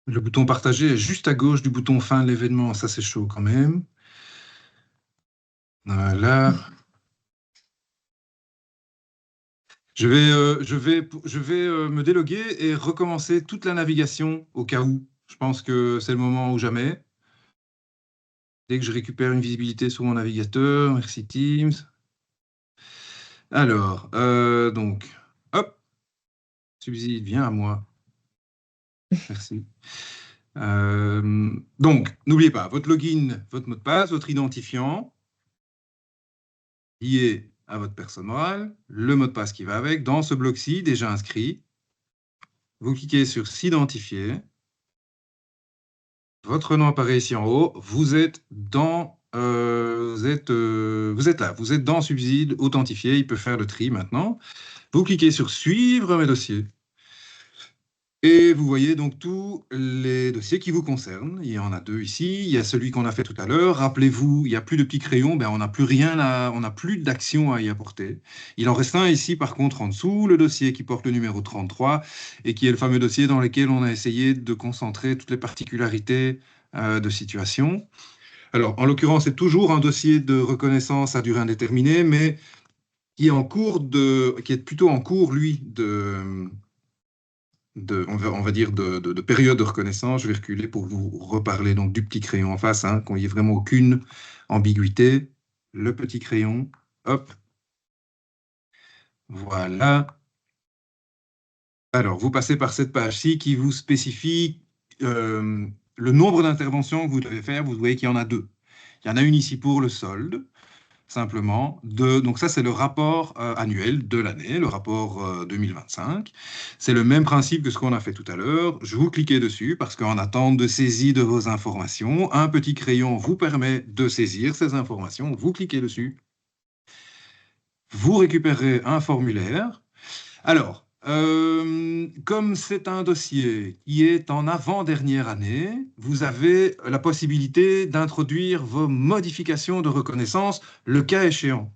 Le bouton partager est juste à gauche du bouton fin de l'événement. Ça, c'est chaud quand même. Voilà. Je vais me déloguer et recommencer toute la navigation au cas où. Je pense que c'est le moment ou jamais. Dès que je récupère une visibilité sur mon navigateur, merci Teams. Alors, donc, hop, subside, viens à moi. Merci. Donc, n'oubliez pas, votre login, votre mot de passe, votre identifiant lié à votre personne morale, le mot de passe qui va avec, dans ce bloc-ci, déjà inscrit. Vous cliquez sur s'identifier. Votre nom apparaît ici en haut. Vous êtes dans, vous êtes là. Vous êtes dans Subside, authentifié. Il peut faire le tri maintenant. Vous cliquez sur suivre mes dossiers. Et vous voyez donc tous les dossiers qui vous concernent. Il y en a 2 ici. Il y a celui qu'on a fait tout à l'heure. Rappelez-vous, il n'y a plus de petits crayons. Ben, on n'a plus rien on n'a plus d'action à y apporter. Il en reste un ici, par contre, en dessous, le dossier qui porte le numéro 33 et qui est le fameux dossier dans lequel on a essayé de concentrer toutes les particularités de situation. Alors, en l'occurrence, c'est toujours un dossier de reconnaissance à durée indéterminée, mais qui est plutôt en cours, lui, on va dire de période de reconnaissance. Je vais reculer pour vous reparler donc du petit crayon en face, hein, qu'il n'y ait vraiment aucune ambiguïté. Le petit crayon, hop. Voilà. Alors, vous passez par cette page-ci qui vous spécifie le nombre d'interventions que vous devez faire. Vous voyez qu'il y en a 2. Il y en a une ici pour le solde, simplement. Donc ça, c'est le rapport annuel de l'année, le rapport 2025. C'est le même principe que ce qu'on a fait tout à l'heure. Je vous cliquez dessus parce qu'en attente de saisie de vos informations, un petit crayon vous permet de saisir ces informations. Vous cliquez dessus. Vous récupérez un formulaire. Alors, comme c'est un dossier qui est en avant-dernière année, vous avez la possibilité d'introduire vos modifications de reconnaissance, le cas échéant.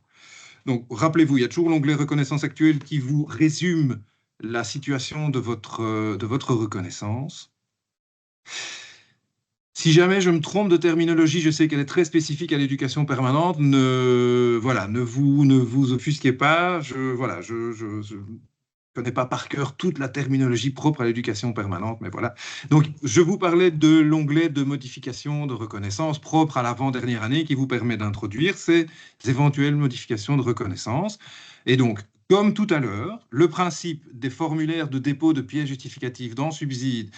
Donc, rappelez-vous, il y a toujours l'onglet reconnaissance actuelle qui vous résume la situation de votre reconnaissance. Si jamais je me trompe de terminologie, je sais qu'elle est très spécifique à l'éducation permanente. Ne vous offusquez pas. Je connais pas par cœur toute la terminologie propre à l'éducation permanente, mais voilà. Donc, je vous parlais de l'onglet de modification de reconnaissance propre à l'avant-dernière année qui vous permet d'introduire ces éventuelles modifications de reconnaissance. Et donc, comme tout à l'heure, le principe des formulaires de dépôt de pièces justificatives dans Subside,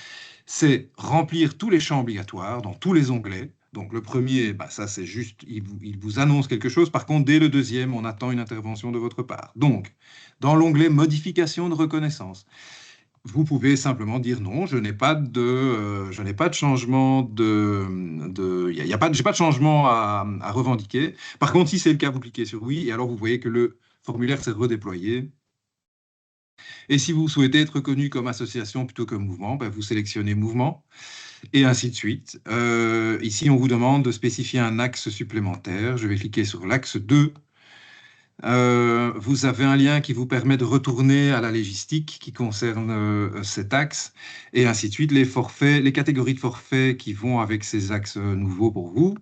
c'est remplir tous les champs obligatoires dans tous les onglets. Donc le premier, ça c'est juste, il vous annonce quelque chose. Par contre, dès le deuxième, on attend une intervention de votre part. Donc, dans l'onglet modification de reconnaissance, vous pouvez simplement dire non, je n'ai pas de changement j'ai pas de changement à revendiquer. Par contre, si c'est le cas, vous cliquez sur oui, et alors vous voyez que le formulaire s'est redéployé. Et si vous souhaitez être reconnu comme association plutôt que mouvement, vous sélectionnez mouvement, et ainsi de suite. Ici, on vous demande de spécifier un axe supplémentaire. Je vais cliquer sur l'axe 2. Vous avez un lien qui vous permet de retourner à la légistique qui concerne cet axe, et ainsi de suite. Les catégories de forfaits qui vont avec ces axes nouveaux pour vous,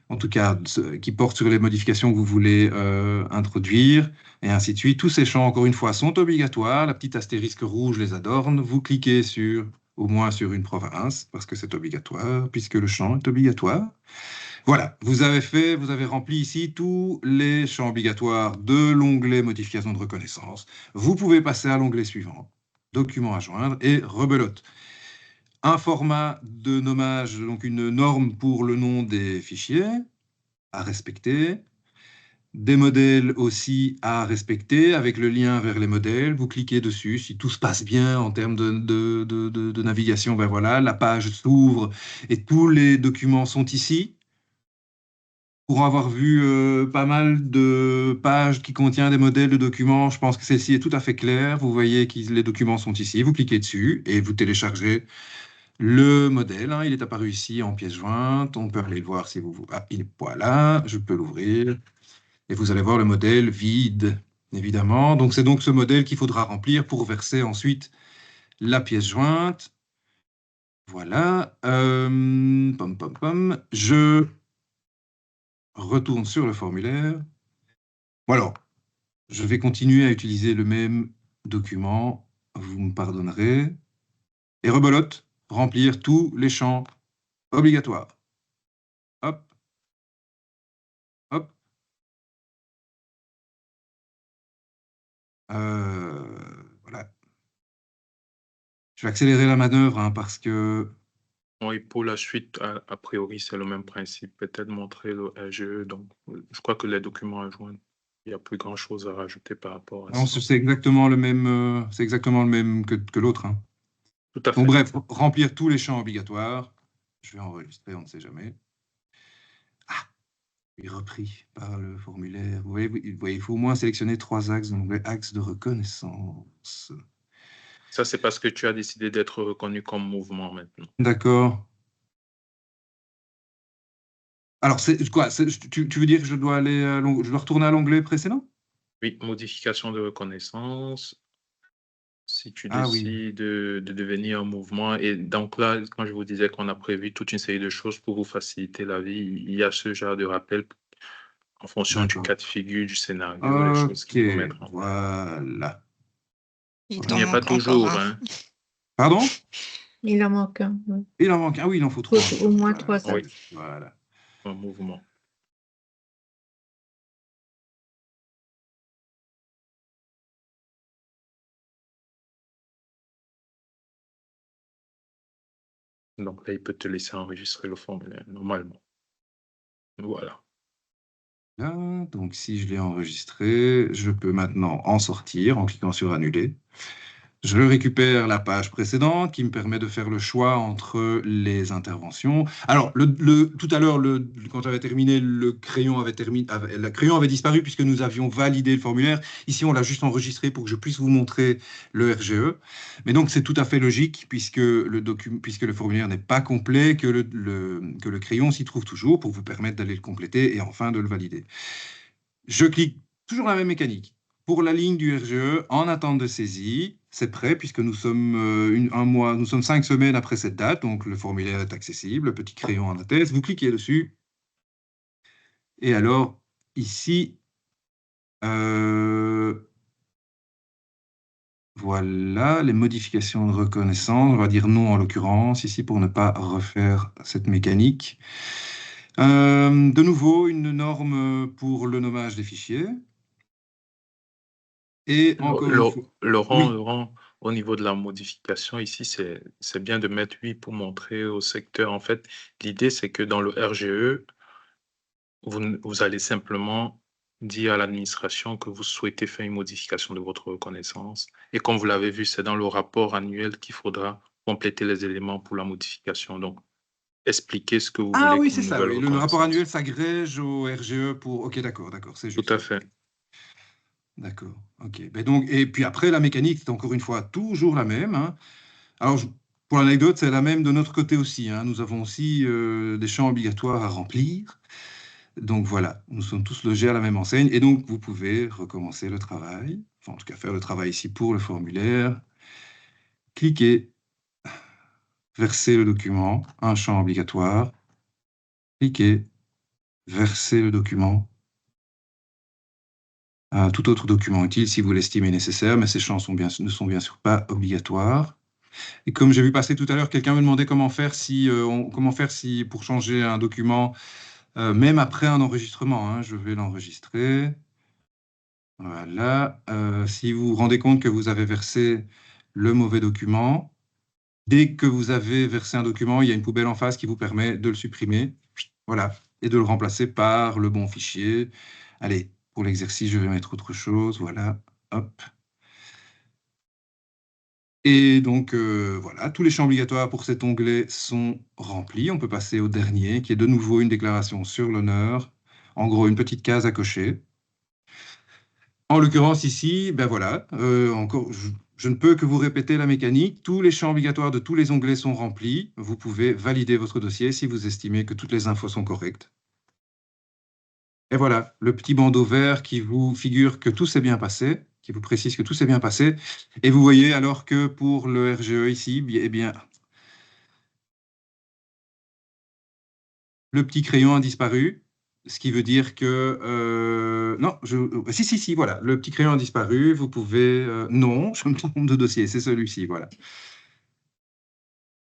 en tout cas qui portent sur les modifications que vous voulez introduire, et ainsi de suite. Tous ces champs, encore une fois, sont obligatoires. La petite astérisque rouge les adorne. Vous cliquez au moins sur une province, parce que c'est obligatoire, puisque le champ est obligatoire. Voilà, vous avez rempli ici tous les champs obligatoires de l'onglet modification de reconnaissance. Vous pouvez passer à l'onglet suivant, document à joindre, et rebelote. Un format de nommage, donc une norme pour le nom des fichiers à respecter. Des modèles aussi à respecter avec le lien vers les modèles. Vous cliquez dessus. Si tout se passe bien en termes de navigation, voilà, la page s'ouvre et tous les documents sont ici. Pour avoir vu pas mal de pages qui contiennent des modèles de documents, je pense que celle-ci est tout à fait claire. Vous voyez que les documents sont ici. Vous cliquez dessus et vous téléchargez Le modèle, hein, il est apparu ici en pièce jointe. On peut aller le voir si vous voulez. Ah, il est voilà, je peux l'ouvrir. Et vous allez voir le modèle vide, évidemment. Donc, c'est donc ce modèle qu'il faudra remplir pour verser ensuite la pièce jointe. Voilà. Pom, pom, pom. Je retourne sur le formulaire. Bon, alors, je vais continuer à utiliser le même document. Vous me pardonnerez. Et rebelote, remplir tous les champs obligatoires. Hop, hop. Voilà. Je vais accélérer la manœuvre hein, parce que...
Oui, pour la suite, a priori, c'est le même principe. Peut-être montrer le RGE. Donc, je crois que les documents à joindre, il n'y a plus grand-chose à rajouter par rapport à
Non,
ça.
c'est exactement le même, que l'autre. Hein.
Tout à
Donc
fait.
bref, remplir tous les champs obligatoires. Je vais enregistrer, on ne sait jamais. Ah, il est repris par le formulaire. Vous voyez, il faut au moins sélectionner 3 axes dans l'onglet axe de reconnaissance.
Ça, c'est parce que tu as décidé d'être reconnu comme mouvement maintenant.
D'accord. Alors, c'est quoi? Tu veux dire que je dois retourner à l'onglet précédent?
Oui, modification de reconnaissance. Si tu
Ah oui.
décides de devenir un mouvement, et donc là, quand je vous disais qu'on a prévu toute une série de choses pour vous faciliter la vie, il y a ce genre de rappel en fonction du
D'accord.
cas de figure, du scénario, les choses
Ok,
qu'il faut mettre en place.
voilà.
Il
Il
t'en
n'y a pas
manque encore
toujours,
un.
hein.
Pardon?
Il en manque un. Oui.
Il en manque un. Ah oui, il en faut 3.
Au moins 3
Oui,
axes.
Voilà.
un mouvement. Donc là, il peut te laisser enregistrer le formulaire, normalement. Voilà.
Là, donc si je l'ai enregistré, je peux maintenant en sortir en cliquant sur annuler. Je récupère la page précédente qui me permet de faire le choix entre les interventions. Alors, tout à l'heure, quand j'avais terminé, le crayon avait disparu puisque nous avions validé le formulaire. Ici, on l'a juste enregistré pour que je puisse vous montrer le RGE. Mais donc, c'est tout à fait logique puisque le formulaire n'est pas complet, que le crayon s'y trouve toujours pour vous permettre d'aller le compléter et enfin de le valider. Je clique toujours la même mécanique. Pour la ligne du RGE, en attente de saisie, c'est prêt puisque nous sommes nous sommes 5 semaines après cette date, donc le formulaire est accessible, le petit crayon en atteste, vous cliquez dessus. Et alors, ici, voilà, les modifications de reconnaissance, on va dire non en l'occurrence, ici pour ne pas refaire cette mécanique. De nouveau, une norme pour le nommage des fichiers. Et encore une fois, oui.
Laurent, au niveau de la modification, ici, c'est bien de mettre oui pour montrer au secteur. En fait, l'idée, c'est que dans le RGE, vous allez simplement dire à l'administration que vous souhaitez faire une modification de votre reconnaissance. Et comme vous l'avez vu, c'est dans le rapport annuel qu'il faudra compléter les éléments pour la modification. Donc, expliquer ce que vous
Ah
voulez
oui,
comme
c'est ça,
nouvelle
oui. Le rapport
reconnaissance.
annuel s'agrège au RGE pour... Ok, d'accord, c'est
Tout
juste.
à fait.
D'accord, ok. Ben donc, et puis après, la mécanique, c'est encore une fois toujours la même. Hein. Alors, pour l'anecdote, c'est la même de notre côté aussi. Hein. Nous avons aussi des champs obligatoires à remplir. Donc voilà, nous sommes tous logés à la même enseigne. Et donc, vous pouvez recommencer le travail. Enfin, en tout cas, faire le travail ici pour le formulaire. Cliquez, verser le document, un champ obligatoire. Cliquez, verser le document. Tout autre document utile si vous l'estimez nécessaire, mais ces champs ne sont bien sûr pas obligatoires. Et comme j'ai vu passer tout à l'heure, quelqu'un me demandait comment faire si pour changer un document, même après un enregistrement. Hein, je vais l'enregistrer. Voilà. Si vous vous rendez compte que vous avez versé le mauvais document, dès que vous avez versé un document, il y a une poubelle en face qui vous permet de le supprimer. Voilà. Et de le remplacer par le bon fichier. Allez, pour l'exercice, je vais mettre autre chose. Voilà. Hop. Et donc, voilà, tous les champs obligatoires pour cet onglet sont remplis. On peut passer au dernier, qui est de nouveau une déclaration sur l'honneur. En gros, une petite case à cocher. En l'occurrence, ici, ben voilà, encore, je ne peux que vous répéter la mécanique. Tous les champs obligatoires de tous les onglets sont remplis. Vous pouvez valider votre dossier si vous estimez que toutes les infos sont correctes. Et voilà, le petit bandeau vert qui vous figure que tout s'est bien passé, qui vous précise que tout s'est bien passé. Et vous voyez alors que pour le RGE ici, eh bien, le petit crayon a disparu, ce qui veut dire que... non, si, voilà, le petit crayon a disparu, vous pouvez... non, je me trompe de dossier, c'est celui-ci, voilà.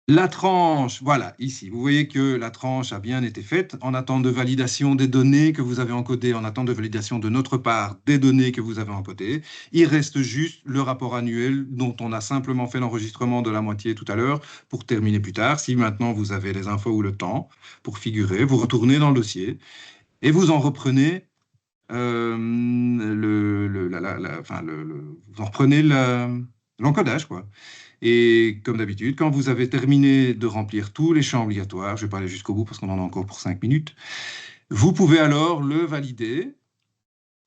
La tranche, voilà, ici, vous voyez que la tranche a bien été faite en attente de validation des données que vous avez encodées, en attente de validation de notre part des données que vous avez encodées. Il reste juste le rapport annuel dont on a simplement fait l'enregistrement de la moitié tout à l'heure pour terminer plus tard. Si maintenant vous avez les infos ou le temps pour figurer, vous retournez dans le dossier et vous en reprenez vous en reprenez l'encodage, quoi. Et comme d'habitude, quand vous avez terminé de remplir tous les champs obligatoires, je vais pas aller jusqu'au bout parce qu'on en a encore pour 5 minutes, vous pouvez alors le valider.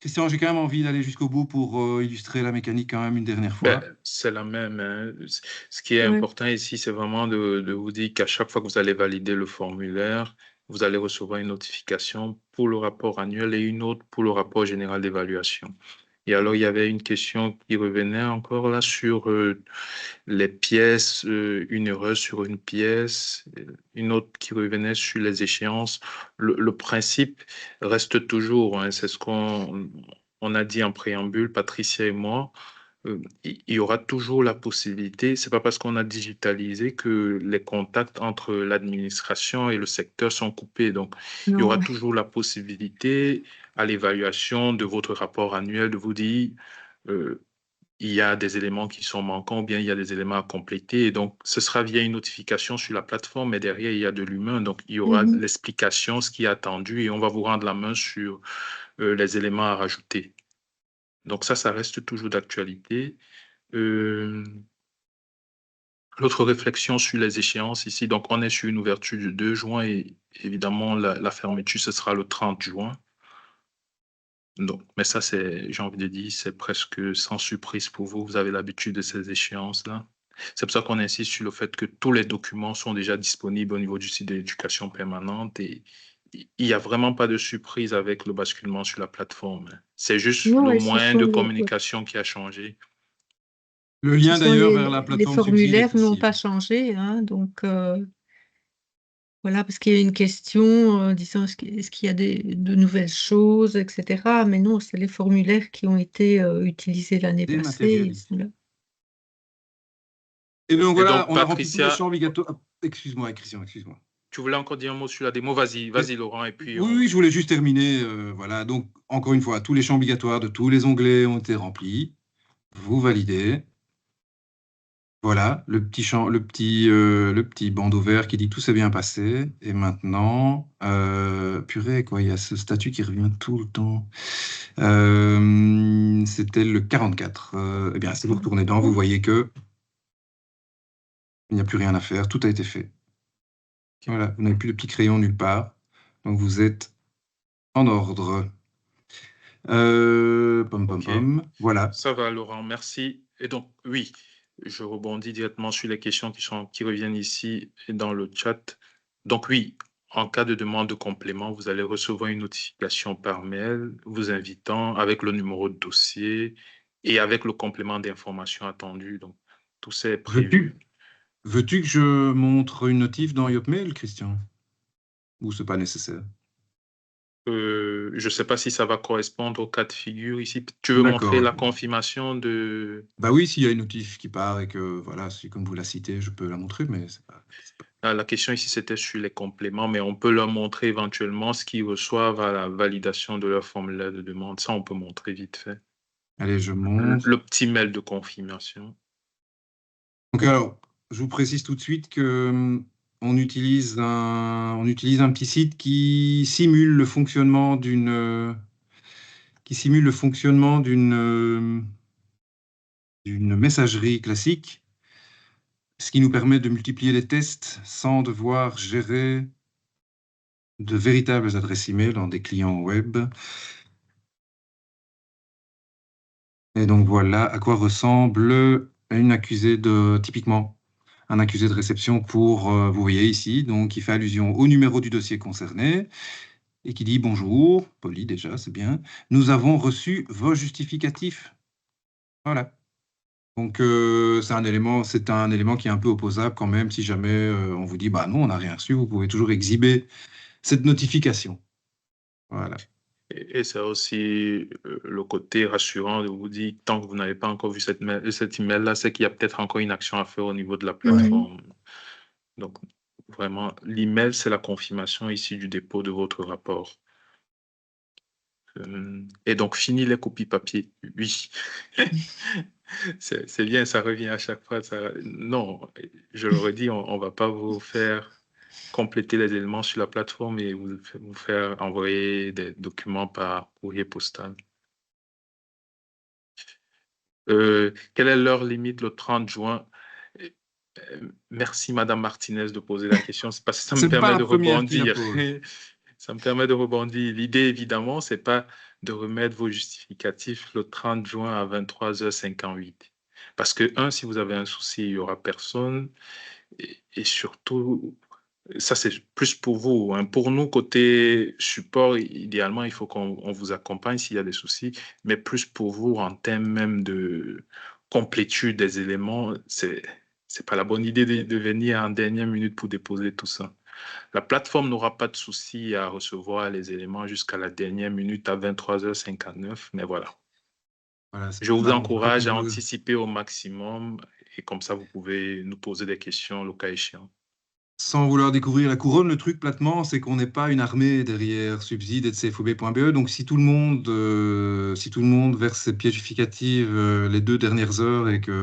Christian, j'ai quand même envie d'aller jusqu'au bout pour illustrer la mécanique quand même une dernière fois.
C'est la même, hein. Ce qui est
Ouais.
important ici, c'est vraiment de vous dire qu'à chaque fois que vous allez valider le formulaire, vous allez recevoir une notification pour le rapport annuel et une autre pour le rapport général d'évaluation. Et alors, il y avait une question qui revenait encore là sur les pièces, une erreur sur une pièce, une autre qui revenait sur les échéances. Le principe reste toujours, hein, c'est ce qu'on a dit en préambule, Patricia et moi. Il y aura toujours la possibilité, c'est pas parce qu'on a digitalisé que les contacts entre l'administration et le secteur sont coupés. Donc, il y aura
Non,
toujours la possibilité à l'évaluation de votre rapport annuel de vous dire, euh, il y a des éléments qui sont manquants ou bien il y a des éléments à compléter. Et donc, ce sera via une notification sur la plateforme, mais derrière, il y a de l'humain. Donc, il y aura l'explication, ce qui est attendu, et on va vous rendre la main sur les éléments à rajouter. Donc, ça reste toujours d'actualité. L'autre réflexion sur les échéances ici, donc on est sur une ouverture du 2 juin et évidemment, la fermeture, ce sera le 30 juin. Donc, mais ça, j'ai envie de dire, c'est presque sans surprise pour vous. Vous avez l'habitude de ces échéances-là. C'est pour ça qu'on insiste sur le fait que tous les documents sont déjà disponibles au niveau du site de l'éducation permanente et il n'y a vraiment pas de surprise avec le basculement sur la plateforme. C'est juste
non,
le
et ce
moyen
sont
de
les,
communication qui a changé.
Le
ce
lien
sont
d'ailleurs vers la
les
plateforme Subside est
formulaires n'ont
ici.
pas changé, hein, donc voilà, parce qu'il y a une question disant est-ce qu'il y a de nouvelles choses, etc. Mais non, c'est les formulaires qui ont été utilisés l'année passée. Ils sont là.
Et donc
Et
voilà,
donc,
on a rempli tous les
Patricia,
champs obligatoires. Ah, excuse-moi, Christian, excuse-moi.
tu voulais encore dire un mot sur la démo? Vas-y, Laurent, et puis
Oui, je voulais juste terminer. Voilà, donc encore une fois, tous les champs obligatoires de tous les onglets ont été remplis. Vous validez. Voilà, le petit bandeau vert qui dit que tout s'est bien passé. Et maintenant, purée, quoi, il y a ce statut qui revient tout le temps. C'était le 44. Eh bien, si vous retournez dedans, vous voyez que il n'y a plus rien à faire, tout a été fait. Voilà, vous n'avez plus de petit crayon nulle part. Donc vous êtes en ordre.
OK.
Voilà.
Ça va, Laurent, merci. Et donc, oui, je rebondis directement sur les questions qui reviennent ici et dans le chat. Donc, oui, en cas de demande de complément, vous allez recevoir une notification par mail vous invitant avec le numéro de dossier et avec le complément d'information attendu. Donc, tout ça est prévu.
Veux-tu que je montre une notif dans Yopmail, Christian? Ou c'est pas nécessaire?
Je ne sais pas si ça va correspondre au cas de figure ici. Tu veux montrer
D'accord.
la confirmation de...
Bah oui, s'il y a une notif qui part et que, voilà, comme vous la citez, je peux la montrer, mais c'est pas...
La question ici, c'était sur les compléments, mais on peut leur montrer éventuellement ce qu'ils reçoivent à la validation de leur formulaire de demande. Ça, on peut montrer vite fait.
Allez, je montre.
Le petit mail de confirmation.
Donc alors, je vous précise tout de suite que on utilise un petit site qui simule le fonctionnement d'une messagerie classique, ce qui nous permet de multiplier les tests sans devoir gérer de véritables adresses email dans des clients web. Et donc voilà à quoi ressemble une accusée typiquement, un accusé de réception pour, vous voyez ici, donc qui fait allusion au numéro du dossier concerné et qui dit bonjour, poli déjà, c'est bien, nous avons reçu vos justificatifs. Voilà. Donc, c'est un élément qui est un peu opposable quand même. Si jamais on vous dit, bah non, on n'a rien reçu, vous pouvez toujours exhiber cette notification. Voilà.
Et c'est aussi le côté rassurant de vous dire, tant que vous n'avez pas encore vu cet email-là, c'est qu'il y a peut-être encore une action à faire au niveau de la plateforme. Donc, vraiment, l'email, c'est la confirmation ici du dépôt de votre rapport. Et donc, fini les copies papier. Oui. C'est bien, ça revient à chaque fois. Non, je le redis, on ne va pas vous faire compléter les éléments sur la plateforme et vous faire envoyer des documents par courrier postal. Quelle est l'heure limite le 30 juin? Merci, Madame Martinez, de poser la question. C'est parce que ça me
C'est pas
permet
la
de
première qui la
rebondir.
pose.
Ça me permet de rebondir. L'idée, évidemment, c'est pas de remettre vos justificatifs le 30 juin à 23h58. Parce que, si vous avez un souci, il n'y aura personne. Et surtout, ça, c'est plus pour vous, hein. Pour nous, côté support, idéalement, il faut qu'on vous accompagne s'il y a des soucis, mais plus pour vous en termes même de complétude des éléments, c'est pas la bonne idée de venir en dernière minute pour déposer tout ça. La plateforme n'aura pas de souci à recevoir les éléments jusqu'à la dernière minute à 23h59, mais voilà.
Voilà,
Je vous
là,
encourage à anticiper au maximum et comme ça, vous pouvez nous poser des questions le cas échéant.
Sans vouloir découvrir la couronne, le truc platement, c'est qu'on n'est pas une armée derrière Subside et CFOB.be. Donc, si tout le monde verse ses pièces justificatives les 2 dernières heures et qu'il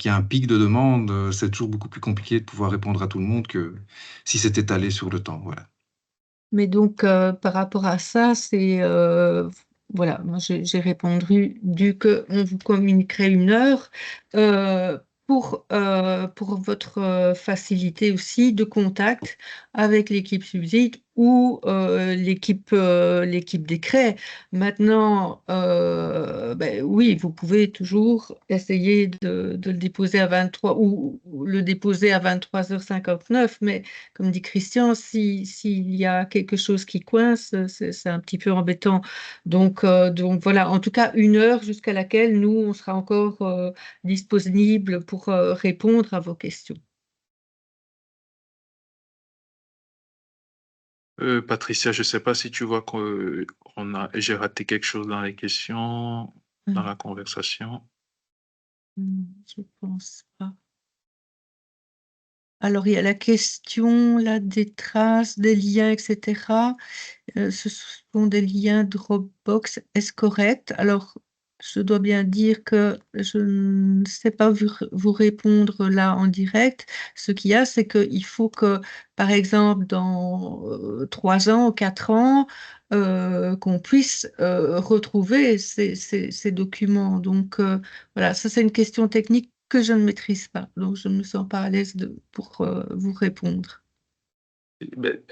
y a un pic de demande, c'est toujours beaucoup plus compliqué de pouvoir répondre à tout le monde que si c'est étalé sur le temps. Voilà.
Mais donc, par rapport à ça, voilà, moi j'ai répondu, qu'on vous communiquerait une heure pour votre facilité aussi de contact avec l'équipe subside ou l'équipe décret. Maintenant, ben oui, vous pouvez toujours essayer de le déposer à 23 ou le déposer à 23h59, mais comme dit Christian, s'il y a quelque chose qui coince, c'est un petit peu embêtant. Donc voilà, en tout cas, une heure jusqu'à laquelle nous, on sera encore disponible pour répondre à vos questions.
Patricia, je ne sais pas si tu vois j'ai raté quelque chose dans les questions, dans la conversation.
Je pense pas. Alors, il y a la question là, des traces, des liens, etc. Ce sont des liens Dropbox. Est-ce correct? Alors, je dois bien dire que je ne sais pas vous répondre là en direct. Ce qu'il y a, c'est qu'il faut que, par exemple, dans 3 ans ou 4 ans, qu'on puisse retrouver ces documents. Donc, voilà, ça c'est une question technique que je ne maîtrise pas. Donc, je ne me sens pas à l'aise pour vous répondre.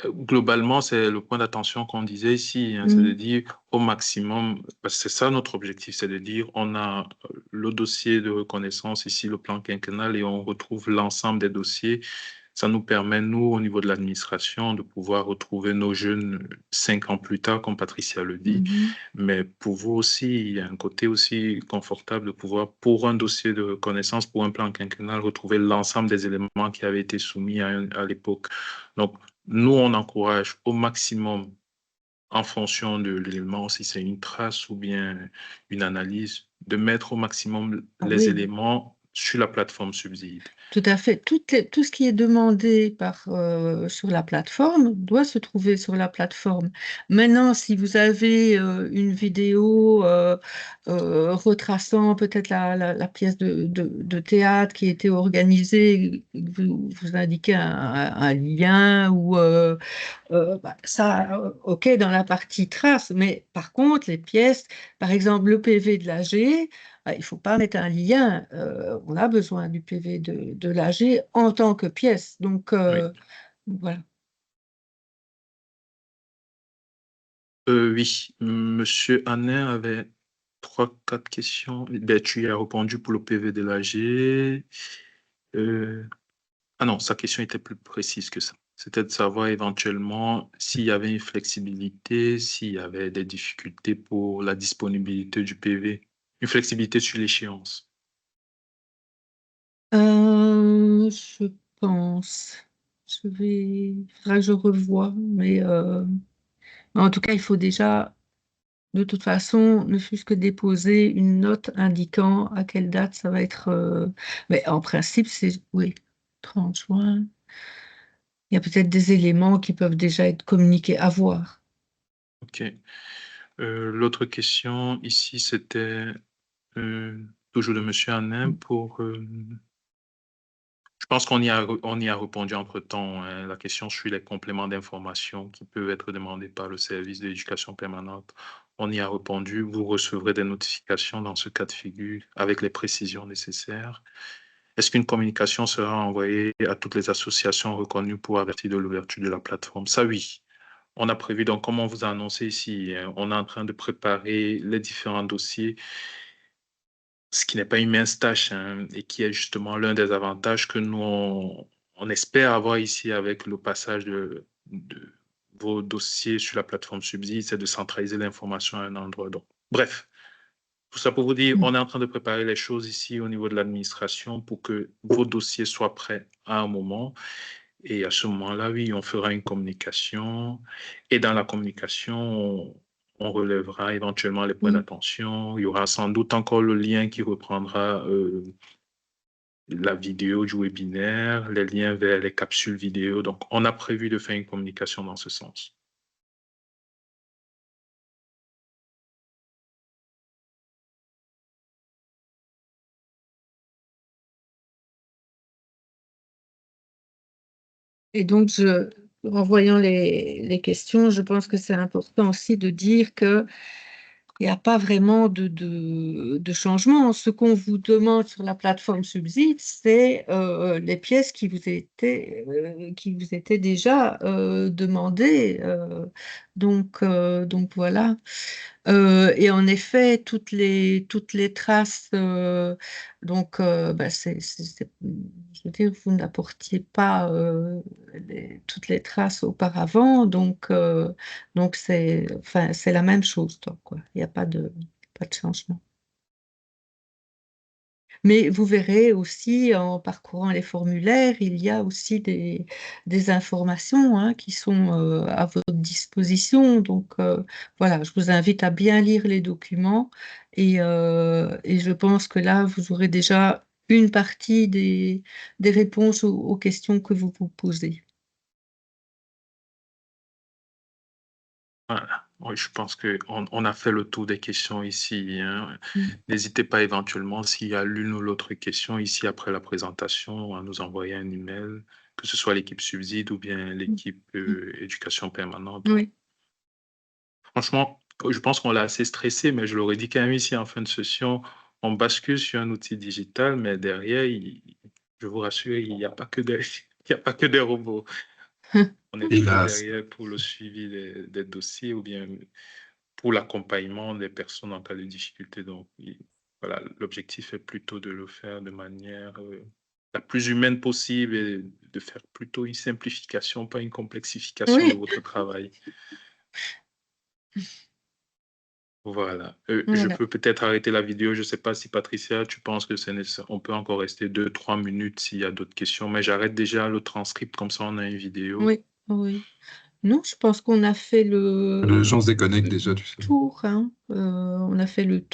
Globalement, c'est le point d'attention qu'on disait ici, hein, c'est de dire au maximum, parce que c'est ça notre objectif, c'est de dire on a le dossier de reconnaissance ici, le plan quinquennal, et on retrouve l'ensemble des dossiers. Ça nous permet, nous, au niveau de l'administration, de pouvoir retrouver nos jeunes 5 ans plus tard, comme Patricia le dit. Mais pour vous aussi, il y a un côté aussi confortable de pouvoir, pour un dossier de reconnaissance, pour un plan quinquennal, retrouver l'ensemble des éléments qui avaient été soumis à l'époque. Donc, nous, on encourage au maximum, en fonction de l'élément, si c'est une trace ou bien une analyse, de mettre au maximum les éléments sur la plateforme Subside.
Tout à fait. Tout ce qui est demandé sur la plateforme doit se trouver sur la plateforme. Maintenant, si vous avez une vidéo retraçant peut-être la pièce de théâtre qui a été organisée, vous indiquez un lien ou ça, ok, dans la partie trace, mais par contre, les pièces, par exemple, le PV de l'AG, il ne faut pas mettre un lien. On a besoin du PV de l'AG en tant que pièce. Donc, voilà.
Oui, Monsieur Hanin avait 3-4 questions. Ben, tu y as répondu pour le PV de l'AG. Ah non, sa question était plus précise que ça. C'était de savoir éventuellement s'il y avait une flexibilité, s'il y avait des difficultés pour la disponibilité du PV, une flexibilité sur l'échéance.
Je pense. Il faudra que je revoie, mais en tout cas, il faut déjà, de toute façon, ne fût-ce que déposer une note indiquant à quelle date ça va être. Mais en principe, c'est, oui, 30 juin. Il y a peut-être des éléments qui peuvent déjà être communiqués à voir.
OK. L'autre question ici, c'était toujours de Monsieur Hanin pour... je pense qu'on y a répondu entre-temps, hein. La question sur les compléments d'information qui peuvent être demandés par le service de l'éducation permanente. On y a répondu. Vous recevrez des notifications dans ce cas de figure avec les précisions nécessaires. Est-ce qu'une communication sera envoyée à toutes les associations reconnues pour avertir de l'ouverture de la plateforme? Ça, oui. On a prévu, donc, comme on vous a annoncé ici, hein, on est en train de préparer les différents dossiers, ce qui n'est pas une mince tâche, hein, et qui est justement l'un des avantages que nous, on espère avoir ici avec le passage de vos dossiers sur la plateforme Subside, c'est de centraliser l'information à un endroit. Donc, bref, tout ça pour vous dire, on est en train de préparer les choses ici au niveau de l'administration pour que vos dossiers soient prêts à un moment. Et à ce moment-là, oui, on fera une communication. Et dans la communication, on relèvera éventuellement les points d'attention. Il y aura sans doute encore le lien qui reprendra la vidéo du webinaire, les liens vers les capsules vidéo. Donc, on a prévu de faire une communication dans ce sens.
Et donc, en voyant les questions, je pense que c'est important aussi de dire que il n'y a pas vraiment de changement. Ce qu'on vous demande sur la plateforme Subside, c'est les pièces qui vous étaient déjà demandées. Donc voilà. Et en effet, toutes les traces, je veux dire, vous n'apportiez pas toutes les traces auparavant, donc c'est la même chose, donc, quoi. Il n'y a pas de changement. Mais vous verrez aussi, en parcourant les formulaires, il y a aussi des informations, hein, qui sont à votre disposition. Donc voilà, je vous invite à bien lire les documents et je pense que là, vous aurez déjà une partie des réponses aux questions que vous vous posez.
Voilà. Oui, je pense qu'on a fait le tour des questions ici, hein.
Mm.
N'hésitez pas éventuellement, s'il y a l'une ou l'autre question ici après la présentation, à nous envoyer un email, que ce soit l'équipe Subside ou bien l'équipe éducation permanente.
Oui.
Franchement, je pense qu'on l'a assez stressé, mais je l'aurais dit quand même ici en fin de session, on bascule sur un outil digital, mais derrière, je vous rassure, il n'y a pas que il y a pas que des robots. On est toujours
Hélas.
derrière pour le suivi des dossiers ou bien pour l'accompagnement des personnes en cas de difficulté. Donc, voilà, l'objectif est plutôt de le faire de manière la plus humaine possible et de faire plutôt une simplification, pas une complexification de
Oui.
votre travail. Voilà. Je
Voilà.
peux peut-être arrêter la vidéo. Je ne sais pas si Patricia, tu penses que c'est nécessaire. On peut encore rester 2-3 minutes s'il y a d'autres questions, mais j'arrête déjà le transcript, comme ça on a une vidéo.
Oui, oui. Non, je pense qu'on a fait
Les gens se déconnectent déjà, tu sais.
tour, hein. On a fait le tour.